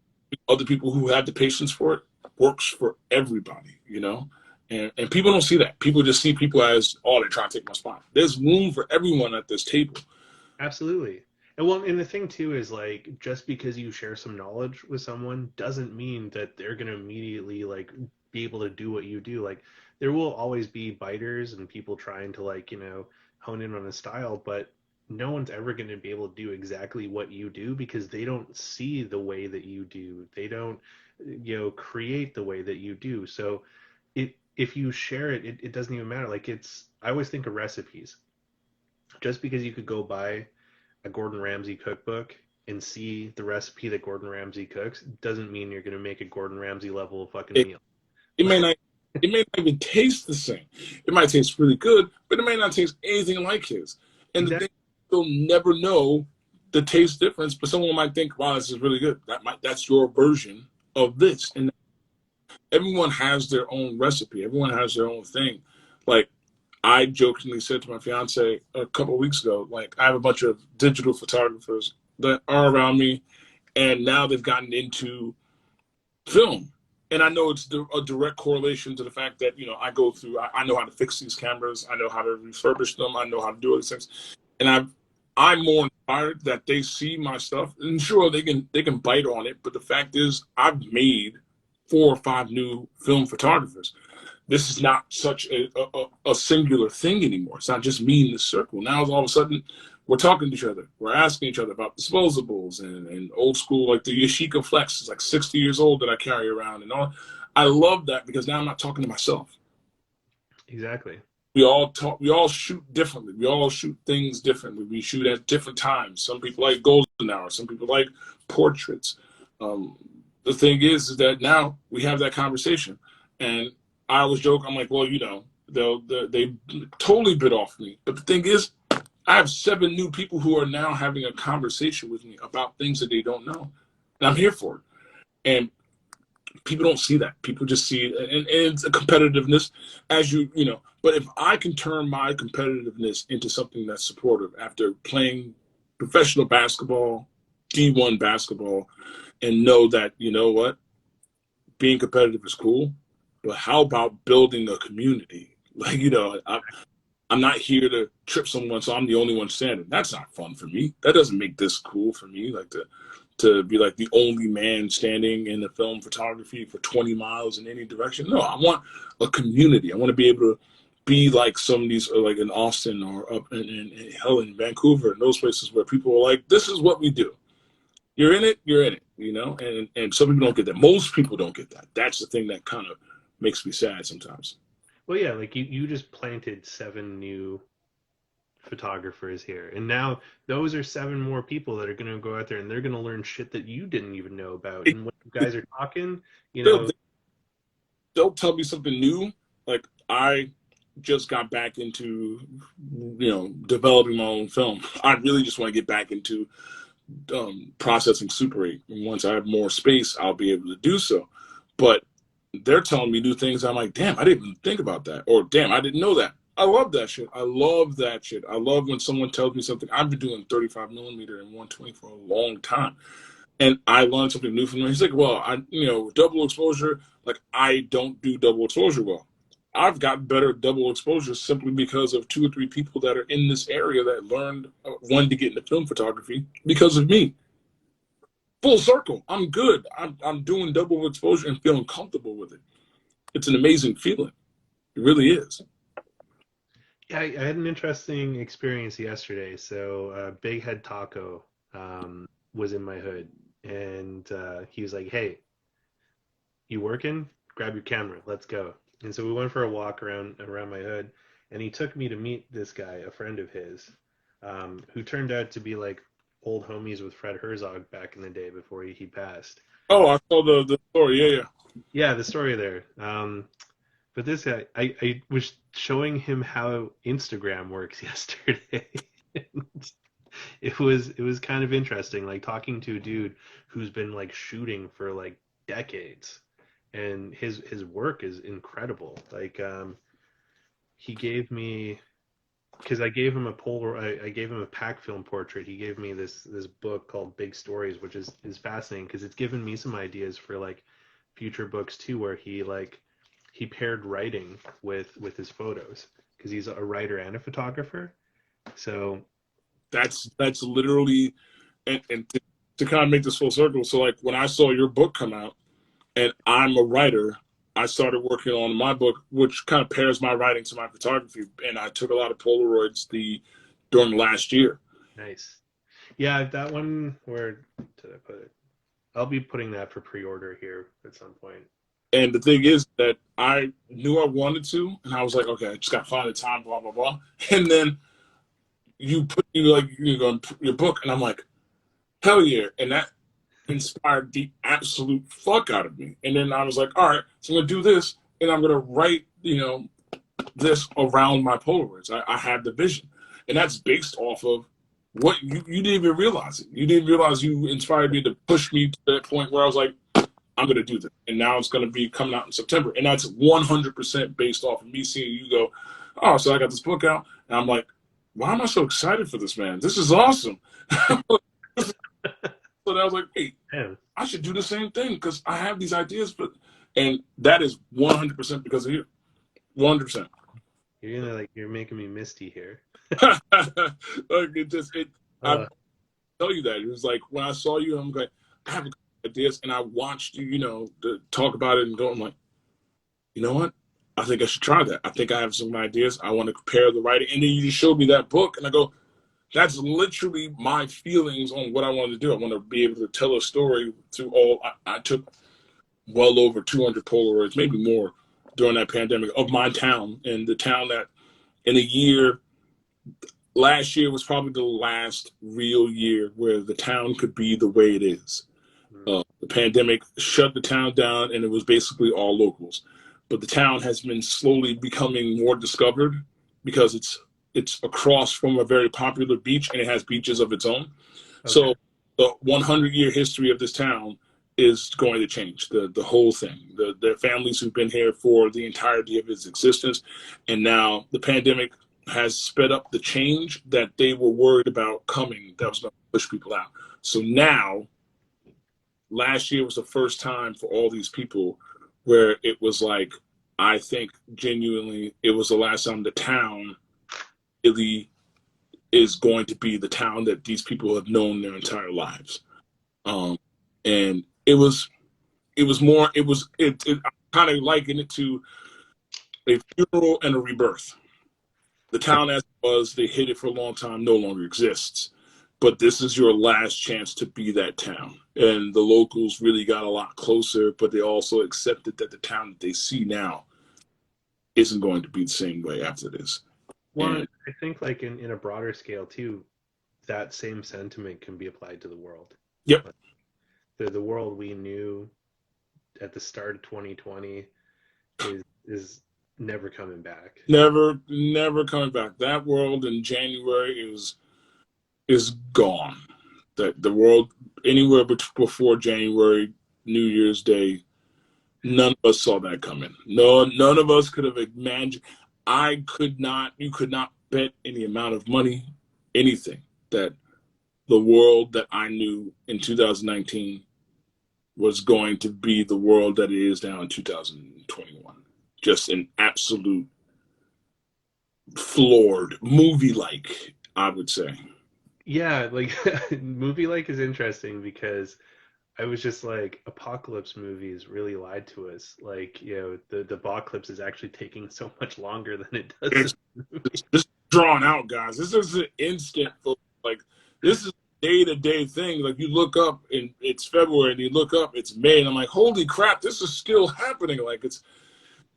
S2: other people who have the patience for it works for everybody, you know? And people don't see that. People just see people as, oh, they're trying to take my spot. There's room for everyone at this table.
S1: Absolutely. And well, and the thing too is like just because you share some knowledge with someone doesn't mean that they're gonna immediately like be able to do what you do. Like there will always be biters and people trying to like, hone in on a style, but no one's ever gonna be able to do exactly what you do because they don't see the way that you do. They don't, create the way that you do. So if you share it, it doesn't even matter. Like I always think of recipes. Just because you could go buy a Gordon Ramsay cookbook and see the recipe that Gordon Ramsay cooks doesn't mean you're going to make a Gordon Ramsay level fucking
S2: It,
S1: meal.
S2: it may not it may not even taste the same. It might taste really good, but it may not taste anything like his. And the
S1: Exactly.
S2: thing, you'll never know the taste difference, but someone might think, wow, this is really good. That's your version of this. And everyone has their own recipe. Everyone has their own thing. Like I jokingly said to my fiance a couple of weeks ago, like I have a bunch of digital photographers that are around me, and now they've gotten into film. And I know it's a direct correlation to the fact that, I go through, I know how to fix these cameras. I know how to refurbish them. I know how to do all these things. And I'm more inspired that they see my stuff. And sure, they can bite on it. But the fact is, I've made 4 or 5 new film photographers. This is not such a singular thing anymore. It's not just me in the circle. Now all of a sudden we're talking to each other. We're asking each other about disposables and old school, like the Yashica Flex is like 60 years old that I carry around and all. I love that because now I'm not talking to myself.
S1: Exactly.
S2: We all talk. We all shoot differently. We all shoot things differently. We shoot at different times. Some people like golden hour. Some people like portraits. Um, the thing is that now we have that conversation, and I always joke. I'm like, well, they totally bit off me. But the thing is, I have 7 new people who are now having a conversation with me about things that they don't know, and I'm here for it. And people don't see that. People just see it, and it's a competitiveness, as you know. But if I can turn my competitiveness into something that's supportive after playing professional basketball, D1 basketball, and know that what being competitive is cool, but how about building a community? Like I'm not here to trip someone, so I'm the only one standing. That's not fun for me. That doesn't make this cool for me. Like to be like the only man standing in the film photography for 20 miles in any direction. No, I want a community. I want to be able to be like some of these, like in Austin or up in hell in Vancouver and those places where people are like, this is what we do. You're in it, and some people don't get that. Most people don't get that. That's the thing that kind of makes me sad sometimes.
S1: Well, yeah, like you just planted 7 new photographers here, and now those are 7 more people that are going to go out there and they're going to learn shit that you didn't even know about. And when you guys are talking, you
S2: They'll,
S1: know,
S2: they'll tell me something new. Like I just got back into, developing my own film. I really just want to get back into processing Super 8. And once I have more space, I'll be able to do so. But they're telling me new things. I'm like, damn, I didn't even think about that. Or damn, I didn't know that. I love that shit. I love that shit. I love when someone tells me something. I've been doing 35 millimeter and 120 for a long time. And I learned something new from him. He's like, well, double exposure, like I don't do double exposure well. I've got better double exposure simply because of 2 or 3 people that are in this area that learned, wanted to get into film photography because of me. Full circle. I'm good. I'm doing double exposure and feeling comfortable with it. It's an amazing feeling. It really is.
S1: Yeah, I had an interesting experience yesterday. So, Big Head Taco was in my hood, and he was like, "Hey, you working? Grab your camera, let's go." And so we went for a walk around my hood, and he took me to meet this guy, a friend of his, who turned out to be like old homies with Fred Herzog back in the day before he passed.
S2: Oh, I saw the story. Yeah, yeah.
S1: Yeah, the story there. But this guy, I was showing him how Instagram works yesterday. It was kind of interesting, like talking to a dude who's been like shooting for like decades, and his work is incredible. Like he gave me because I gave him a I gave him a pack film portrait. He gave me this book called Big Stories, which is fascinating because it's given me some ideas for like future books too, where he paired writing with his photos because he's a writer and a photographer. So
S2: That's literally, and to kind of make this full circle. So like when I saw your book come out, and I'm a writer, I started working on my book, which kind of pairs my writing to my photography, and I took a lot of Polaroids during last year.
S1: nice. Yeah, that one. Where did I put it? I'll be putting that for pre-order here at some point.
S2: And the thing is that I knew I wanted to, and I was like, okay, I just got to find the time, blah blah blah. And then you go your book, and I'm like, hell yeah, and that inspired the absolute fuck out of me. And then I was like, all right, so I'm gonna do this, and I'm gonna write, this around my Polaroids. I had the vision, and that's based off of what you didn't even realize it. You didn't realize you inspired me to push me to that point where I was like, I'm gonna do this, and now it's gonna be coming out in September, and that's 100% based off of me seeing you go, oh, so I got this book out, and I'm like, why am I so excited for this, man? This is awesome. So I was like, hey,
S1: Yeah,
S2: I should do the same thing because I have these ideas, and that is 100% because of you, 100%.
S1: you're making me misty here.
S2: Like I
S1: Uh,
S2: tell you that it was like when I saw you, I'm like, I have ideas, and I watched you, to talk about it and go, I'm like, you know what? I think I should try that. I think I have some ideas. I want to compare the writing, and then you just showed me that book, and I go, that's literally my feelings on what I want to do. I want to be able to tell a story through all. I took well over 200 Polaroids, maybe more, during that pandemic of my town, and the town that in a year last year was probably the last real year where the town could be the way it is. The pandemic shut the town down, and it was basically all locals. But the town has been slowly becoming more discovered because it's across from a very popular beach, and it has beaches of its own.
S1: okay.
S2: So the 100-year history of this town is going to change the whole thing. The families who've been here for the entirety of its existence, and now the pandemic has sped up the change that they were worried about coming. That was going to push people out. So now, last year was the first time for all these people where it was like, I think genuinely, it was the last time the town really is going to be the town that these people have known their entire lives. Um, and it I kind of liken it to a funeral and a rebirth. The town as it was, they hid it for a long time, no longer exists. But this is your last chance to be that town. And the locals really got a lot closer, but they also accepted that the town that they see now isn't going to be the same way after this.
S1: Well,
S2: And
S1: I think like in a broader scale too, that same sentiment can be applied to the world.
S2: yep,
S1: Like the world we knew at the start of 2020 is never coming back.
S2: never coming back. That world in January is gone. That the world anywhere before January, New Year's Day, none of us saw that coming. No, none of us could have imagined. I could not. You could not bet any amount of money, anything, that the world that I knew in 2019 was going to be the world that it is now in 2021. Just an absolute floored movie like, I would say.
S1: Yeah, like movie like is interesting because I was just like apocalypse movies really lied to us. Like, the apocalypse is actually taking so much longer than it does.
S2: This drawn out, guys. This is an instant. Like this is a day-to-day thing. Like you look up and it's February, and you look up it's May, and I'm like, holy crap, this is still happening. Like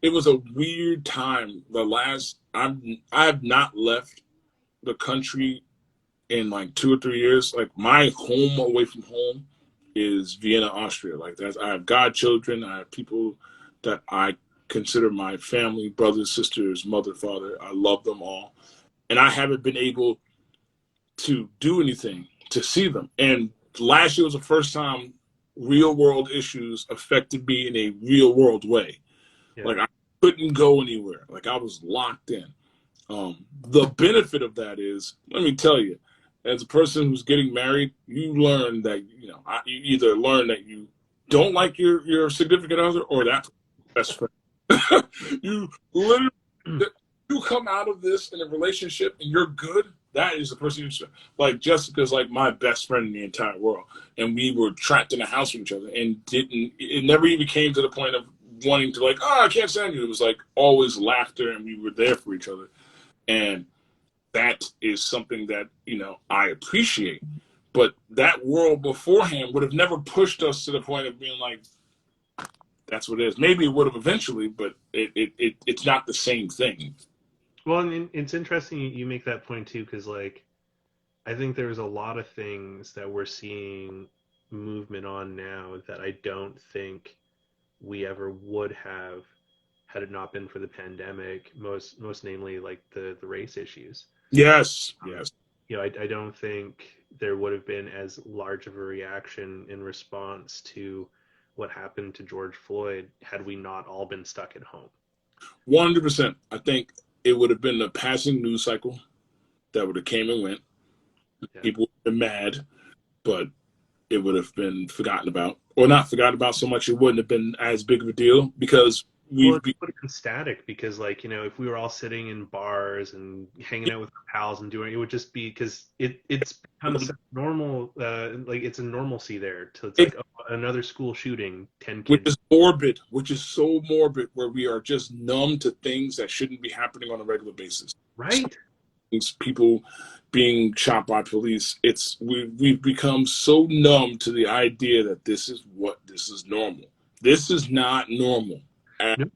S2: it was a weird time. I have not left the country in like 2 or 3 years. Like my home away from home is Vienna, Austria. Like I have godchildren. I have people that I consider my family, brothers, sisters, mother, father. I love them all. And I haven't been able to do anything to see them. And last year was the first time real world issues affected me in a real world way. Yeah. Like I couldn't go anywhere. Like I was locked in. The benefit of that is, let me tell you, as a person who's getting married, you learn that, you either learn that you don't like your significant other or that's best friend. You literally, you come out of this in a relationship and you're good. That is the person you should. Like Jessica's like my best friend in the entire world, and we were trapped in a house with each other, and it never even came to the point of wanting to like, oh, I can't stand you. It was like always laughter, and we were there for each other, and that is something that I appreciate. But that world beforehand would have never pushed us to the point of being like, that's what it is. Maybe it would have eventually, but it's not the same thing.
S1: Well, and it's interesting you make that point too, because like I think there's a lot of things that we're seeing movement on now that I don't think we ever would have had it not been for the pandemic. Most namely, like the race issues.
S2: Yes.
S1: I don't think there would have been as large of a reaction in response to what happened to George Floyd had we not all been stuck at home.
S2: 100%. I think it would have been a passing news cycle that would have came and went. Yeah. People would have been mad, but it would have been forgotten about. Or not forgotten about so much, it wouldn't have been as big of a deal because
S1: it would have been static because, like, if we were all sitting in bars and hanging out with our pals and doing it would just be because it's become normal, like it's a normalcy there. So it's like another school shooting, 10 kids.
S2: Which is morbid, which is so morbid, where we are just numb to things that shouldn't be happening on a regular basis.
S1: Right.
S2: People being shot by police. We've become so numb to the idea that this is normal. This is not normal. No.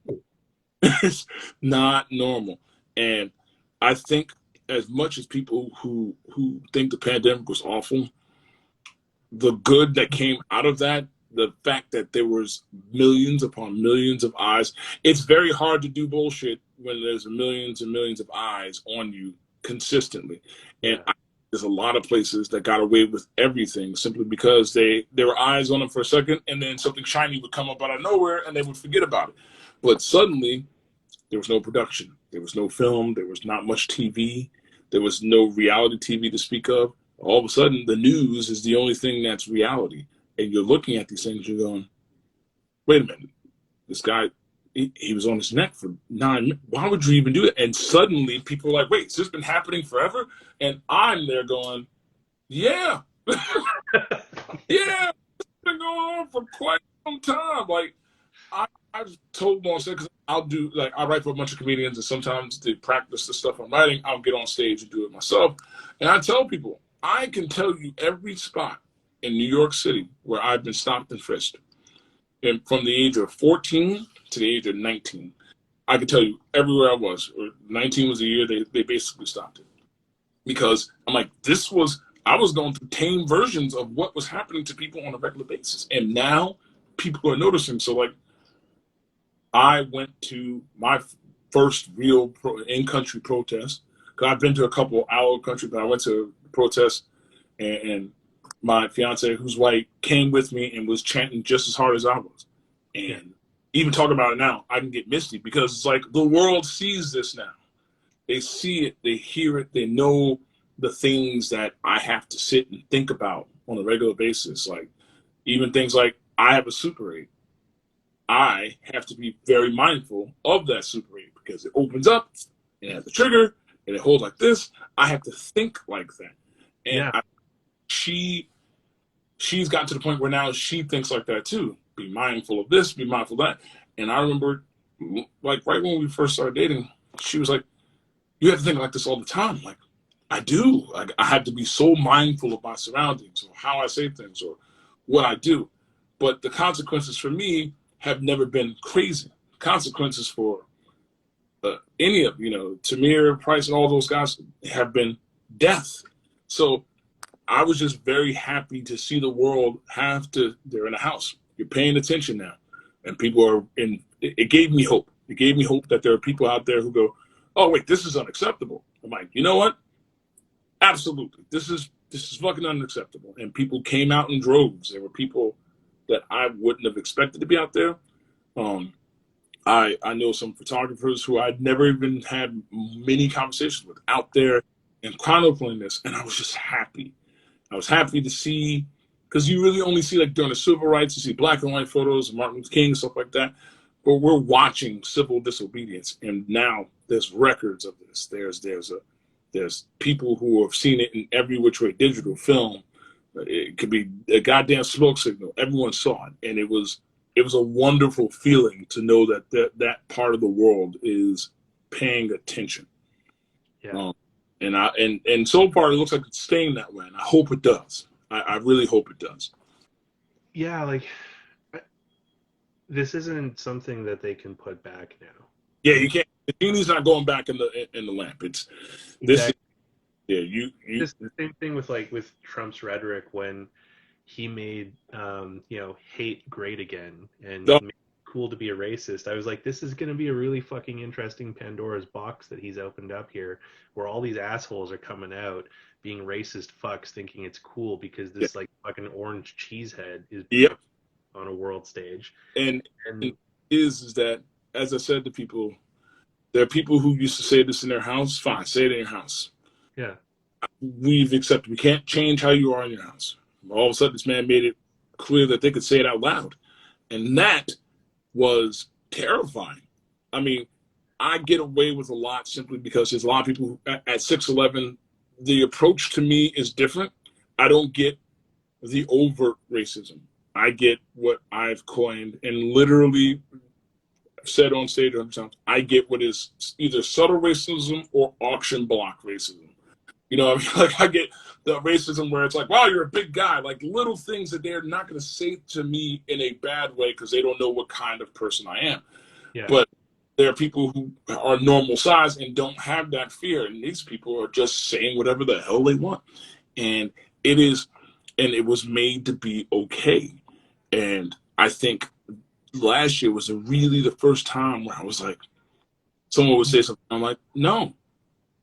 S2: It's not normal. And I think as much as people who think the pandemic was awful, the good that came out of that, the fact that there was millions upon millions of eyes, it's very hard to do bullshit when there's millions and millions of eyes on you consistently. And there's a lot of places that got away with everything simply because there were eyes on them for a second, and then something shiny would come up out of nowhere and they would forget about it. But suddenly there was no production, there was no film, there was not much TV, there was no reality TV to speak of. All of a sudden the news is the only thing that's reality. And you're looking at these things, you're going, wait a minute, this guy, he was on his neck for 9 minutes. Why would you even do it? And suddenly people are like, wait, has this been happening forever? And I'm there going, yeah. Yeah, it's been going on for quite some time. Like, I've told them on stage, because I write for a bunch of comedians, and sometimes to practice the stuff I'm writing, I'll get on stage and do it myself. And I tell people, I can tell you every spot in New York City where I've been stopped and frisked. And from the age of 14 to the age of 19, I can tell you everywhere I was. 19 was the year they basically stopped it. Because I'm like, I was going through tame versions of what was happening to people on a regular basis. And now people are noticing. So like, I went to my first real in-country protest. Because I've been to a couple out of country, but I went to a protest, and my fiance, who's white, came with me and was chanting just as hard as I was. And even talking about it now, I can get misty because it's like the world sees this now. They see it, they hear it, they know the things that I have to sit and think about on a regular basis. Like even things like I have a Super 8. I have to be very mindful of that Super 8 because it opens up and it has the trigger and it holds like this. I have to think like that. And she's gotten to the point where now she thinks like that too. Be mindful of this, be mindful of that. And I remember, like, right when we first started dating, she was like, you have to think like this all the time. Like, I do. Like, I have to be so mindful of my surroundings or how I say things or what I do. But the consequences for me have never been crazy. Consequences for any of, Tamir, Price, and all those guys have been death. So I was just very happy to see the world they're in a house. You're paying attention now. And people are it gave me hope. It gave me hope that there are people out there who go, oh, wait, this is unacceptable. I'm like, you know what? Absolutely. This is fucking unacceptable. And people came out in droves. There were people that I wouldn't have expected to be out there. Um, I know some photographers who I'd never even had many conversations with out there and chronicling this, and I was just happy. I was happy to see, because you really only see, like, during the civil rights, you see black and white photos of Martin Luther King and stuff like that, but we're watching civil disobedience, and now there's records of this. There's people who have seen it in every which way, digital, film. It could be a goddamn smoke signal. Everyone saw it, and it was a wonderful feeling to know that part of the world is paying attention.
S1: Yeah.
S2: And so far it looks like it's staying that way, and I hope it does. I really hope it does.
S1: Yeah, like this isn't something that they can put back now.
S2: Yeah, you can't. The genie's not going back in the lamp. It's this.
S1: Exactly.
S2: Yeah, you.
S1: Just the same thing with Trump's rhetoric when he made hate great again and
S2: Oh,
S1: made it cool to be a racist. I was like, this is going to be a really fucking interesting Pandora's box that he's opened up here, where all these assholes are coming out being racist fucks, thinking it's cool because
S2: yeah,
S1: this like fucking orange cheesehead is
S2: yep.
S1: on a world stage.
S2: And
S1: And
S2: is that, as I said to people, there are people who used to say this in their house. Fine, say it in your house.
S1: yeah,
S2: We've accepted. We can't change how you are in your house. All of a sudden, this man made it clear that they could say it out loud, and that was terrifying. I mean, I get away with a lot simply because there's a lot of people who, at 6'11", the approach to me is different. I don't get the overt racism. I get what I've coined and literally said on stage 100 times. I get what is either subtle racism or auction block racism. I mean, like, I get the racism where it's like, wow, you're a big guy. Like, little things that they're not going to say to me in a bad way because they don't know what kind of person I am.
S1: yeah,
S2: But there are people who are normal size and don't have that fear. And these people are just saying whatever the hell they want. And it was made to be okay. And I think last year was really the first time where I was like, someone would say something. I'm like, no,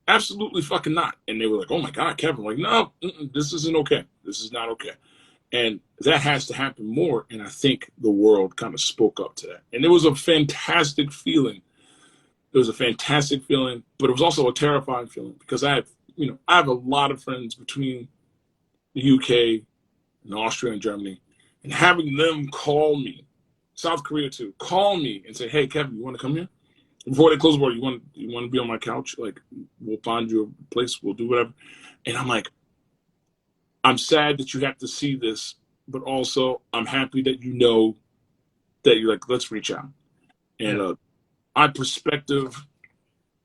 S2: absolutely fucking not. And they were like, oh my God, Kevin. I'm like, no, this isn't okay. This is not okay. And that has to happen more. And I think the world kind of spoke up to that. And it was a fantastic feeling. It was a fantastic feeling, but it was also a terrifying feeling because I have a lot of friends between the UK and Austria and Germany, and having them call me, South Korea too, call me and say, hey, Kevin, you want to come here? Before they close the door, you want to be on my couch? Like, we'll find you a place, we'll do whatever. And I'm like, I'm sad that you have to see this, but also I'm happy that you know that you're like, let's reach out. And
S1: yeah,
S2: my perspective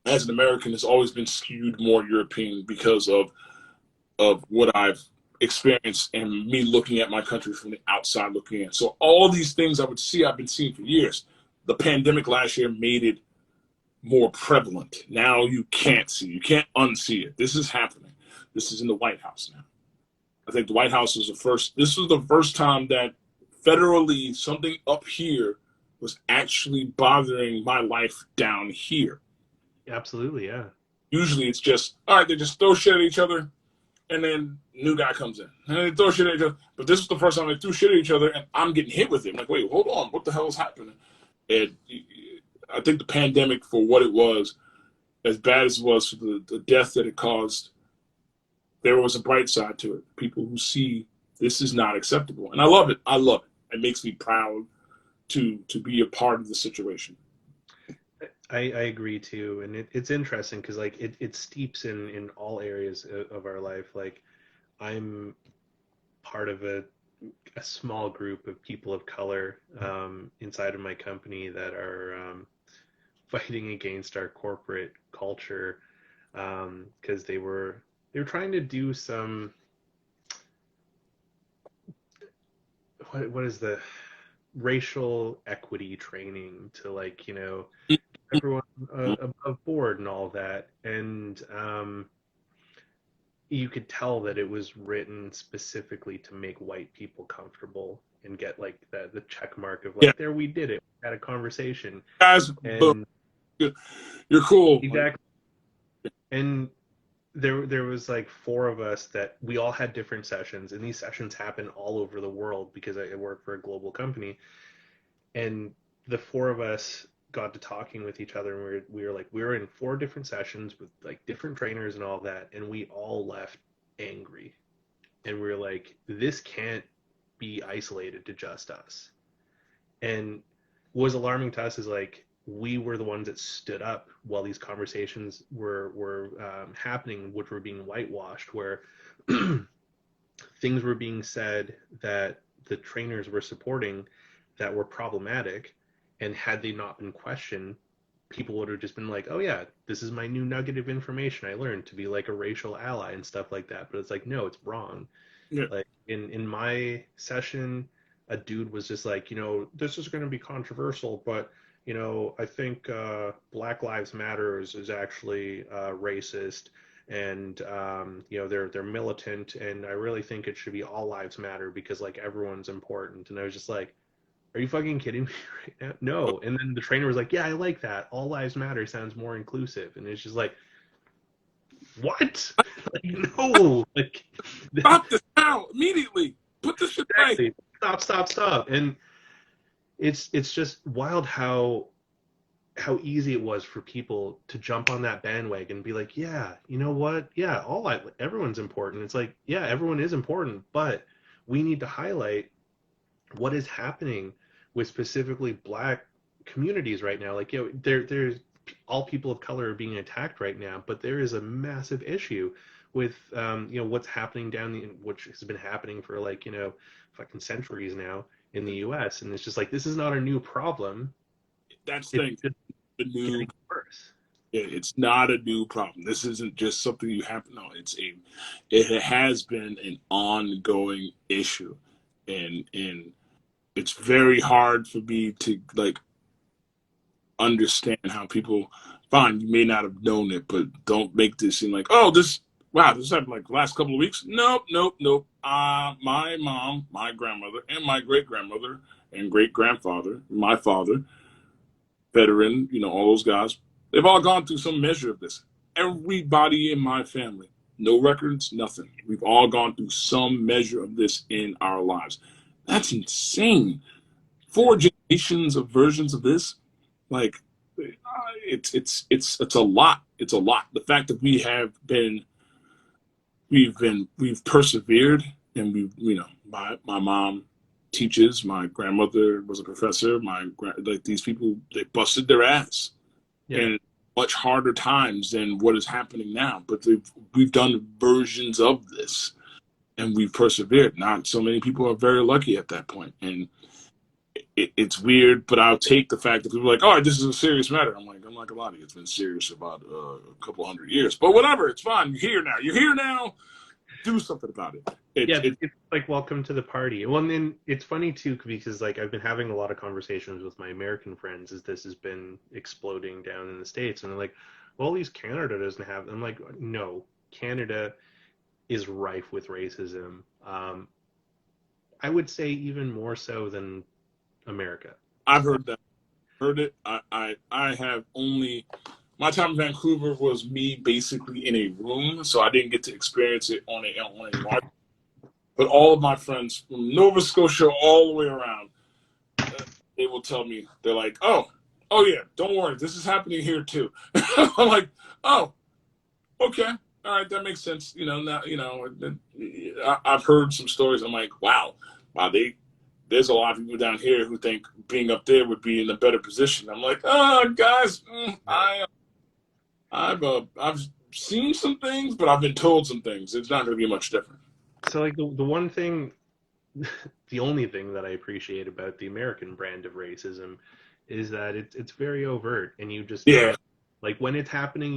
S2: as an American has always been skewed more European because of what I've experienced and me looking at my country from the outside looking in. So all these things I would see, I've been seeing for years. The pandemic last year made it more prevalent. Now you can't unsee it. This is happening. This is in the White House now. I think the White House was this was the first time that federally something up here was actually bothering my life down here.
S1: absolutely, yeah.
S2: Usually it's just, all right, they just throw shit at each other and then new guy comes in. And they throw shit at each other. But this is the first time they threw shit at each other and I'm getting hit with it. I'm like, wait, hold on. What the hell is happening? And I think the pandemic, for what it was, as bad as it was for the death that it caused, there was a bright side to it. People who see this is not acceptable. And I love it. I love it. It makes me proud to be a part of the situation.
S1: I agree too, and it's interesting because like it steeps in all areas of our life. Like I'm part of a small group of people of color inside of my company that are fighting against our corporate culture because they were trying to do some, what is the racial equity training to, like, everyone above board and all that. And you could tell that it was written specifically to make white people comfortable and get like the check mark of
S2: Yeah,
S1: like, there, we did it, we had a conversation.
S2: guys, but
S1: And
S2: you're cool. Like,
S1: exactly. And there was like four of us that we all had different sessions, and these sessions happen all over the world because I work for a global company. And the four of us got to talking with each other, and we were in four different sessions with like different trainers and all that, and we all left angry. And we were like, this can't be isolated to just us. And what was alarming to us is like, we were the ones that stood up while these conversations were happening, which were being whitewashed, where things were being said that the trainers were supporting that were problematic. And had they not been questioned, people would have just been like, oh yeah, this is my new nugget of information I learned to be like a racial ally and stuff like that. But it's like, no, it's wrong.
S2: yeah,
S1: Like in my session, a dude was just like, this is going to be controversial, but I think Black Lives Matter is actually racist, and they're militant, and I really think it should be all lives matter because like everyone's important. And I was just like, are you fucking kidding me right now? No. And then the trainer was like, yeah, I like that. All lives matter sounds more inclusive. And it's just like, what? Like, no. Like,
S2: stop this now immediately. Put this shit away.
S1: exactly. Stop. And it's just wild how easy it was for people to jump on that bandwagon and be like, yeah, you know what? Yeah, everyone's important. It's like, yeah, everyone is important, but we need to highlight what is happening with specifically Black communities right now. Like, there's all people of color are being attacked right now, but there is a massive issue with what's happening which has been happening for like fucking centuries now in the U.S. And it's just like, this is not a new problem.
S2: That's the
S1: It's
S2: thing.
S1: just
S2: The new,
S1: getting worse.
S2: it's not a new problem. This isn't just something you have. No, it has been an ongoing issue, and it's very hard for me to like understand how people. Fine, you may not have known it, but don't make this seem like, oh, this happened like the last couple of weeks. Nope. My mom, my grandmother, and my great grandmother and great grandfather, my father, veteran, all those guys, they've all gone through some measure of this. Everybody in my family, no records, nothing. We've all gone through some measure of this in our lives. That's insane. Four generations of versions of this, like it's a lot. It's a lot. The fact that we've persevered, and my mom teaches, my grandmother was a professor, like these people, they busted their ass
S1: Yeah.
S2: in much harder times than what is happening now, but we've done versions of this, and we've persevered. Not so many people are very lucky at that point, and it's weird, but I'll take the fact that people are like, oh, this is a serious matter. I'm like, unlike a lot of you, it's been serious about a couple hundred years, but whatever, it's fine. You're here now, do something about it.
S1: Yeah,
S2: It's
S1: it's like, welcome to the party. Well, and then it's funny too because like I've been having a lot of conversations with my American friends as this has been exploding down in the States, and they're like, well, at least Canada doesn't have. I'm like, no, Canada is rife with racism. I would say even more so than America.
S2: I've heard that. Heard it. I have only my time in Vancouver was me basically in a room, so I didn't get to experience it on a large. But all of my friends from Nova Scotia all the way around, they will tell me, they're like, oh yeah, don't worry, this is happening here too. I'm like, oh, okay, all right, that makes sense. Now I've heard some stories. I'm like, wow, there's a lot of people down here who think being up there would be in a better position. I'm like, oh, guys, I've seen some things, but I've been told some things. It's not going to be much different.
S1: So like the one thing, the only thing that I appreciate about the American brand of racism is that it's very overt, and you just know,
S2: Yeah,
S1: like when it's happening,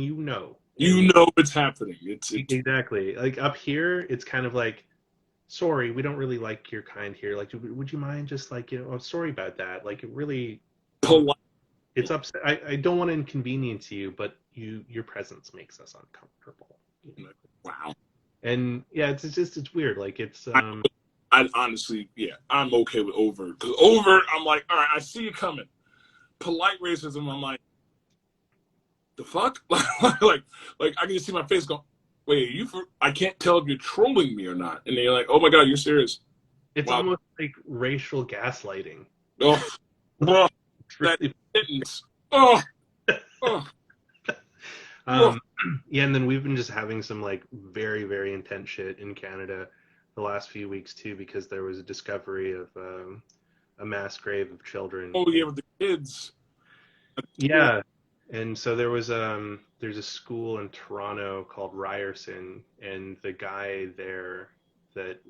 S2: You know it's happening. It's
S1: exactly like up here. It's kind of like, sorry, we don't really like your kind here. Like, would you mind just like, oh, sorry about that. Like, it really,
S2: polite.
S1: it's upset. I don't want to inconvenience you, but your presence makes us uncomfortable.
S2: Wow.
S1: And yeah, it's weird. Like it's
S2: I honestly, yeah, I'm okay with overt. Because overt, I'm like, all right, I see you coming. Polite racism, I'm like, the fuck? like I can just see my face go, wait, I can't tell if you're trolling me or not. And then you're like, oh my God, you're serious.
S1: It's almost like racial gaslighting.
S2: Oh, bro, that sentence. Oh,
S1: yeah, and then we've been just having some like very, very intense shit in Canada the last few weeks too, because there was a discovery of a mass grave of children.
S2: Oh yeah, with the kids.
S1: Yeah, and so there's a school in Toronto called Ryerson, and the guy there that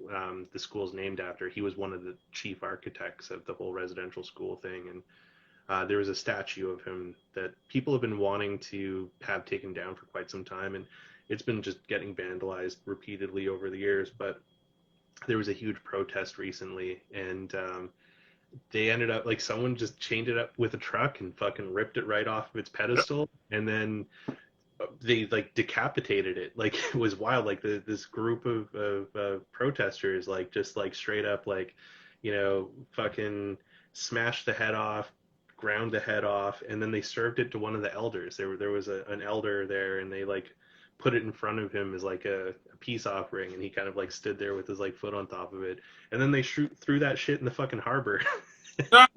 S1: the school's named after, he was one of the chief architects of the whole residential school thing, and there was a statue of him that people have been wanting to have taken down for quite some time, and it's been just getting vandalized repeatedly over the years. But there was a huge protest recently, and they ended up like someone just chained it up with a truck and fucking ripped it right off of its pedestal, and then they like decapitated it. Like it was wild. Like this group of protesters like just like straight up like, fucking smashed the head off, ground the head off, and then they served it to one of the elders. There was an elder there, and they like put it in front of him as like a peace offering, and he kind of like stood there with his like foot on top of it, and then they threw that shit in the fucking harbor.
S2: I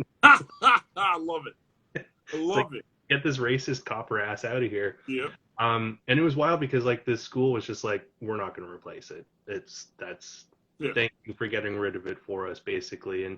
S2: love it. I love it.
S1: Get this racist copper ass out of here.
S2: Yeah.
S1: And it was wild because like this school was just like, we're not going to replace it. Thank you for getting rid of it for us, basically. And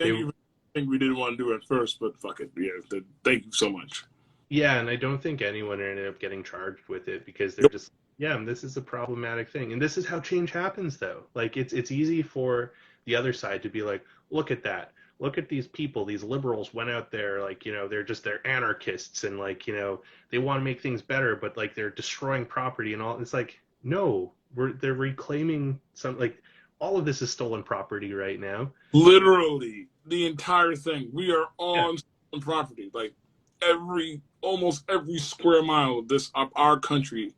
S2: I think we didn't want to do it at first, but fuck it. Yeah, thank you so much.
S1: Yeah, and I don't think anyone ended up getting charged with it because they're just, yeah, this is a problematic thing. And this is how change happens, though. Like, it's easy for the other side to be like, look at that. Look at these people, these liberals went out there, like, they're anarchists, and like, they want to make things better, but like they're destroying property and all. It's like, no, they're reclaiming like all of this is stolen property right now.
S2: Literally the entire thing. We are on stolen property. Like almost every square mile of our country,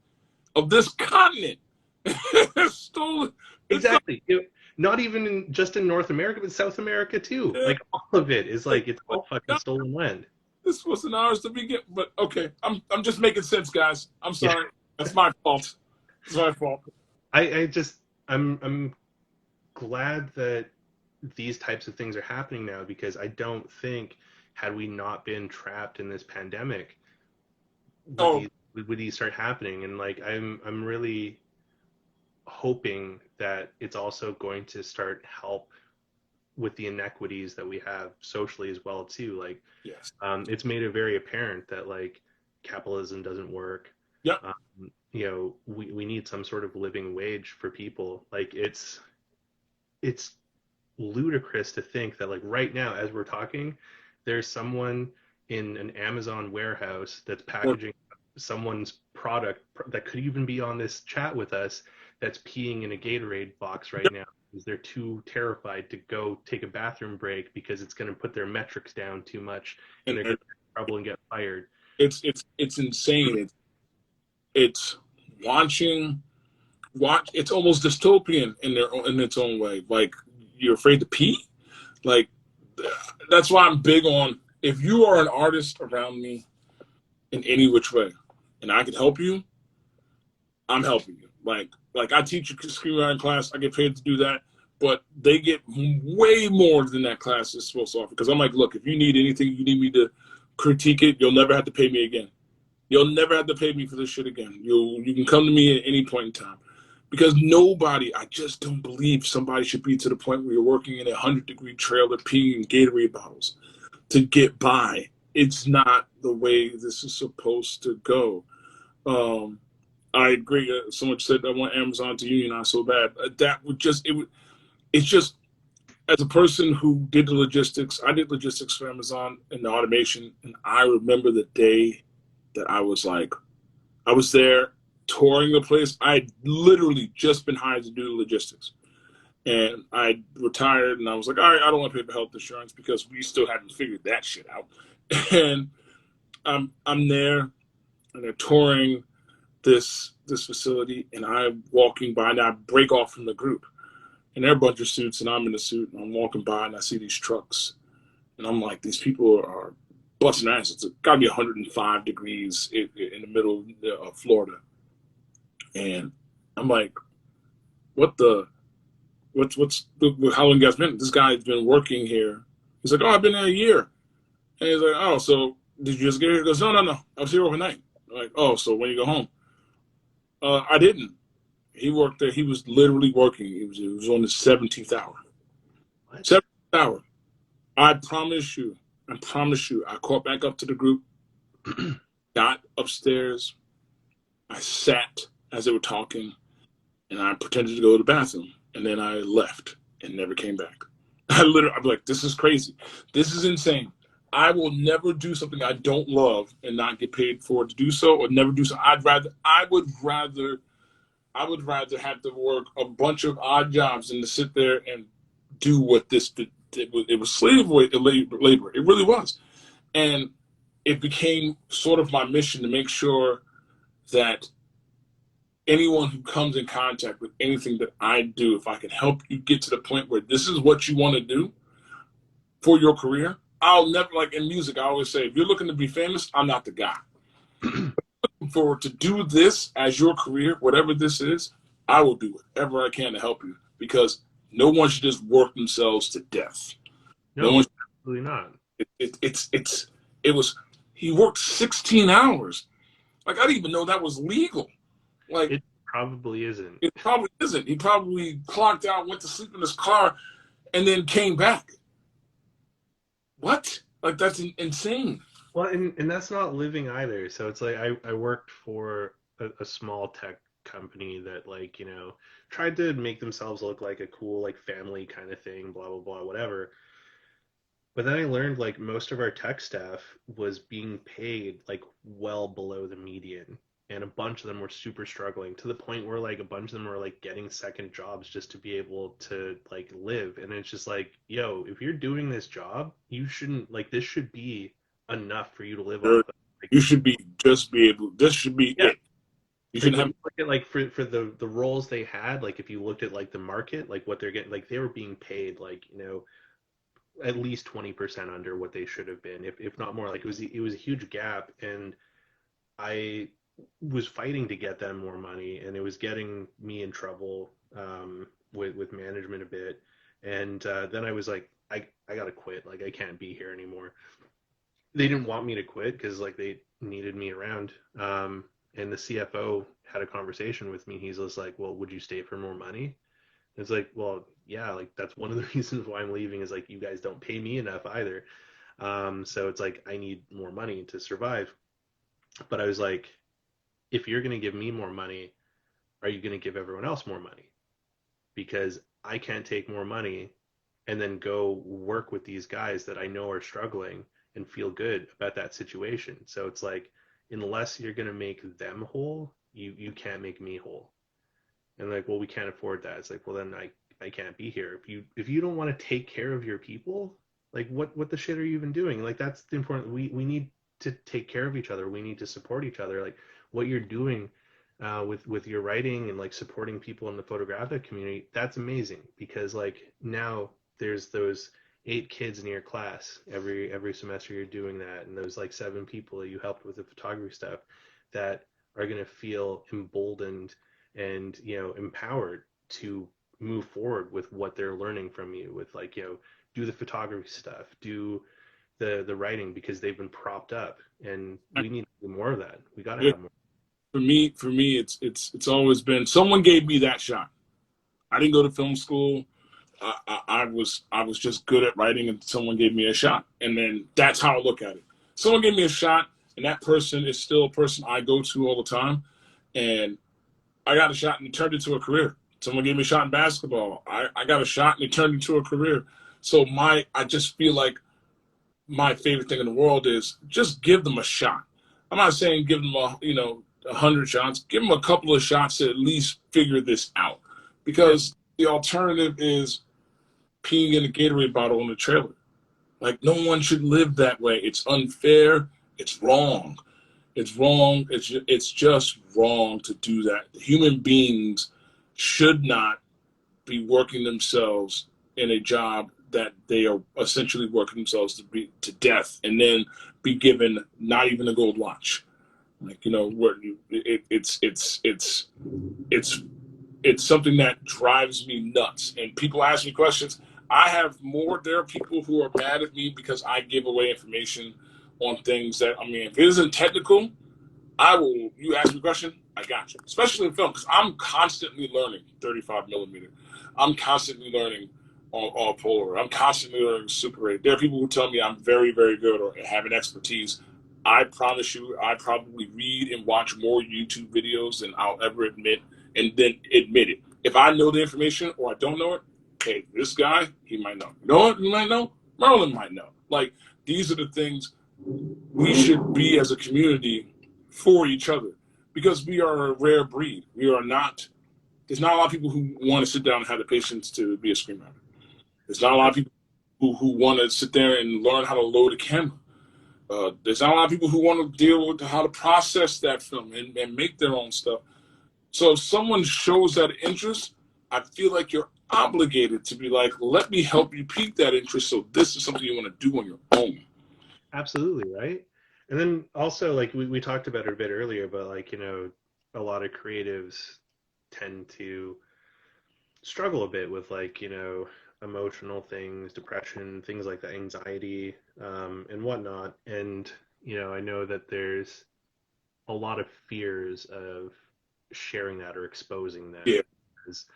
S2: of this continent, is stolen.
S1: Exactly. Not even just in North America, but South America too. Yeah. Like all of it is like it's all fucking stolen land.
S2: This wasn't ours to begin, but okay. I'm just making sense, guys. I'm sorry. Yeah. That's my fault. It's my fault.
S1: I'm glad that these types of things are happening now, because I don't think, had we not been trapped in this pandemic, would these start happening. And like I'm really hoping that it's also going to start help with the inequities that we have socially as well too. Like,
S2: yes,
S1: it's made it very apparent that like capitalism doesn't work.
S2: Yeah.
S1: We need some sort of living wage for people. Like it's ludicrous to think that like right now as we're talking, there's someone in an Amazon warehouse that's packaging someone's product that could even be on this chat with us, that's peeing in a Gatorade box right now because they're too terrified to go take a bathroom break because it's going to put their metrics down too much and they're going to have trouble and get fired.
S2: It's insane. It's it's almost dystopian in its own way. Like, you're afraid to pee. Like, that's why I'm big on, if you are an artist around me in any which way and I can help you, I'm helping you. Like I teach a screenwriting class, I get paid to do that, but they get way more than that class is supposed to offer. Because I'm like, look, if you need anything, you need me to critique it, you'll never have to pay me again. You'll never have to pay me for this shit again. You can come to me at any point in time. Because I just don't believe somebody should be to the point where you're working in a 100-degree trailer peeing in Gatorade bottles to get by. It's not the way this is supposed to go. I agree. Someone said I want Amazon to unionize so bad. It's just, as a person who did the logistics, I did logistics for Amazon and the automation, and I remember the day that I was there touring the place. I had literally just been hired to do the logistics. And I retired, and I was like, all right, I don't want to pay for health insurance because we still haven't figured that shit out. And I'm there, and they're touring this facility, and I'm walking by, and I break off from the group. And they're a bunch of suits, and I'm in a suit, and I'm walking by, and I see these trucks. And I'm like, these people are busting ass. It's got to be 105 degrees in the middle of Florida. And I'm like, what's how long you guys been? This guy's been working here. He's like, oh, I've been there a year. And he's like, oh, so did you just get here? He goes, no. I was here overnight. I'm like, oh, so when you go home? I didn't. He worked there. He was literally working. He was on the 17th hour.
S1: What?
S2: 17th hour. I promise you, I caught back up to the group, got upstairs, I sat as they were talking, and I pretended to go to the bathroom, and then I left and never came back. I'm like, this is crazy. This is insane. I will never do something I don't love and not get paid for it to do so, or never do so. I would rather have to work a bunch of odd jobs than to sit there and do what this did. It was slave labor. It really was. And it became sort of my mission to make sure that anyone who comes in contact with anything that I do, if I can help you get to the point where this is what you want to do for your career, I'll never, like in music, I always say, if you're looking to be famous, I'm not the guy. For to do this as your career, whatever this is, I will do whatever I can to help you, because no one should just work themselves to death.
S1: No one should, absolutely not.
S2: He worked 16 hours. Like, I didn't even know that was legal. Like,
S1: it probably isn't.
S2: It probably isn't. He probably clocked out, went to sleep in his car, and then came back. What? Like, that's insane.
S1: Well, and that's not living either. So it's like I worked for a small tech company that, like, tried to make themselves look like a cool, like, family kind of thing, blah, blah, blah, whatever. But then I learned, like, most of our tech staff was being paid, like, well below the median. And a bunch of them were super struggling, to the point where, like, a bunch of them were, like, getting second jobs just to be able to, like, live. And it's just like, yo, if you're doing this job, you shouldn't, like, this should be enough for you to live off of. Like,
S2: you should be able, this should be it. You shouldn't have,
S1: look at, like, for the roles they had, like, if you looked at, like, the market, like, what they're getting, like, they were being paid, like, at least 20% under what they should have been, if not more. Like, it was a huge gap, and I was fighting to get them more money, and it was getting me in trouble with management a bit. And then I was like, I gotta quit. Like, I can't be here anymore. They didn't want me to quit because, like, they needed me around. And the CFO had a conversation with me. He's just like, well, would you stay for more money? It's like, well, yeah, like, that's one of the reasons why I'm leaving, is like, you guys don't pay me enough either. So it's like, I need more money to survive. But I was like, if you're going to give me more money, are you going to give everyone else more money? Because I can't take more money and then go work with these guys that I know are struggling and feel good about that situation. So it's like, unless you're going to make them whole, you can't make me whole. And like, well, we can't afford that. It's like, well, then I can't be here. If you don't want to take care of your people, like, what the shit are you even doing? Like, that's the important. We need to take care of each other. We need to support each other. Like, what you're doing with your writing and, like, supporting people in the photographic community, that's amazing, because, like, now there's those 8 kids in your class every semester you're doing that, and those, like, 7 people that you helped with the photography stuff that are going to feel emboldened and, empowered to move forward with what they're learning from you, with, like, do the photography stuff, do the writing, because they've been propped up, and we need to do more of that. We got to have more.
S2: For me, it's always been, someone gave me that shot. I didn't go to film school. I was just good at writing, and someone gave me a shot, and then that's how I look at it. Someone gave me a shot, and that person is still a person I go to all the time, and I got a shot, and it turned into a career. Someone gave me a shot in basketball. I got a shot, and it turned into a career. So I just feel like my favorite thing in the world is just give them a shot. I'm not saying give them 100 shots, give them a couple of shots to at least figure this out. Because the alternative is peeing in a Gatorade bottle in the trailer. Like, no one should live that way. It's unfair. It's wrong. It's wrong. It's just wrong to do that. Human beings should not be working themselves in a job that they are essentially working themselves to death, and then be given not even a gold watch. Like, you know, it's something that drives me nuts. And people ask me questions. There are people who are mad at me because I give away information on things that, I mean, if it isn't technical, you ask me a question, I got you. Especially in film, because I'm constantly learning 35 millimeter. I'm constantly learning all polar. I'm constantly learning Super 8. There are people who tell me I'm very, very good or have an expertise. I promise you, I probably read and watch more YouTube videos than I'll ever admit, and then admit it. If I know the information or I don't know it, hey, this guy, he might know. You know what? You might know. Merlin might know. Like, these are the things we should be as a community for each other, because we are a rare breed. There's not a lot of people who want to sit down and have the patience to be a screenwriter. There's not a lot of people who want to sit there and learn how to load a camera. There's not a lot of people who want to deal with how to process that film and make their own stuff. So if someone shows that interest, I feel like you're obligated to be like, let me help you pique that interest, so this is something you want to do on your own.
S1: Absolutely, right? And then also, like, we talked about it a bit earlier, but, like, you know, a lot of creatives tend to struggle a bit with, like, you know, emotional things, depression, things like that, anxiety, and whatnot. And, you know, I know that there's a lot of fears of sharing that or exposing that.
S2: Yeah.
S1: Because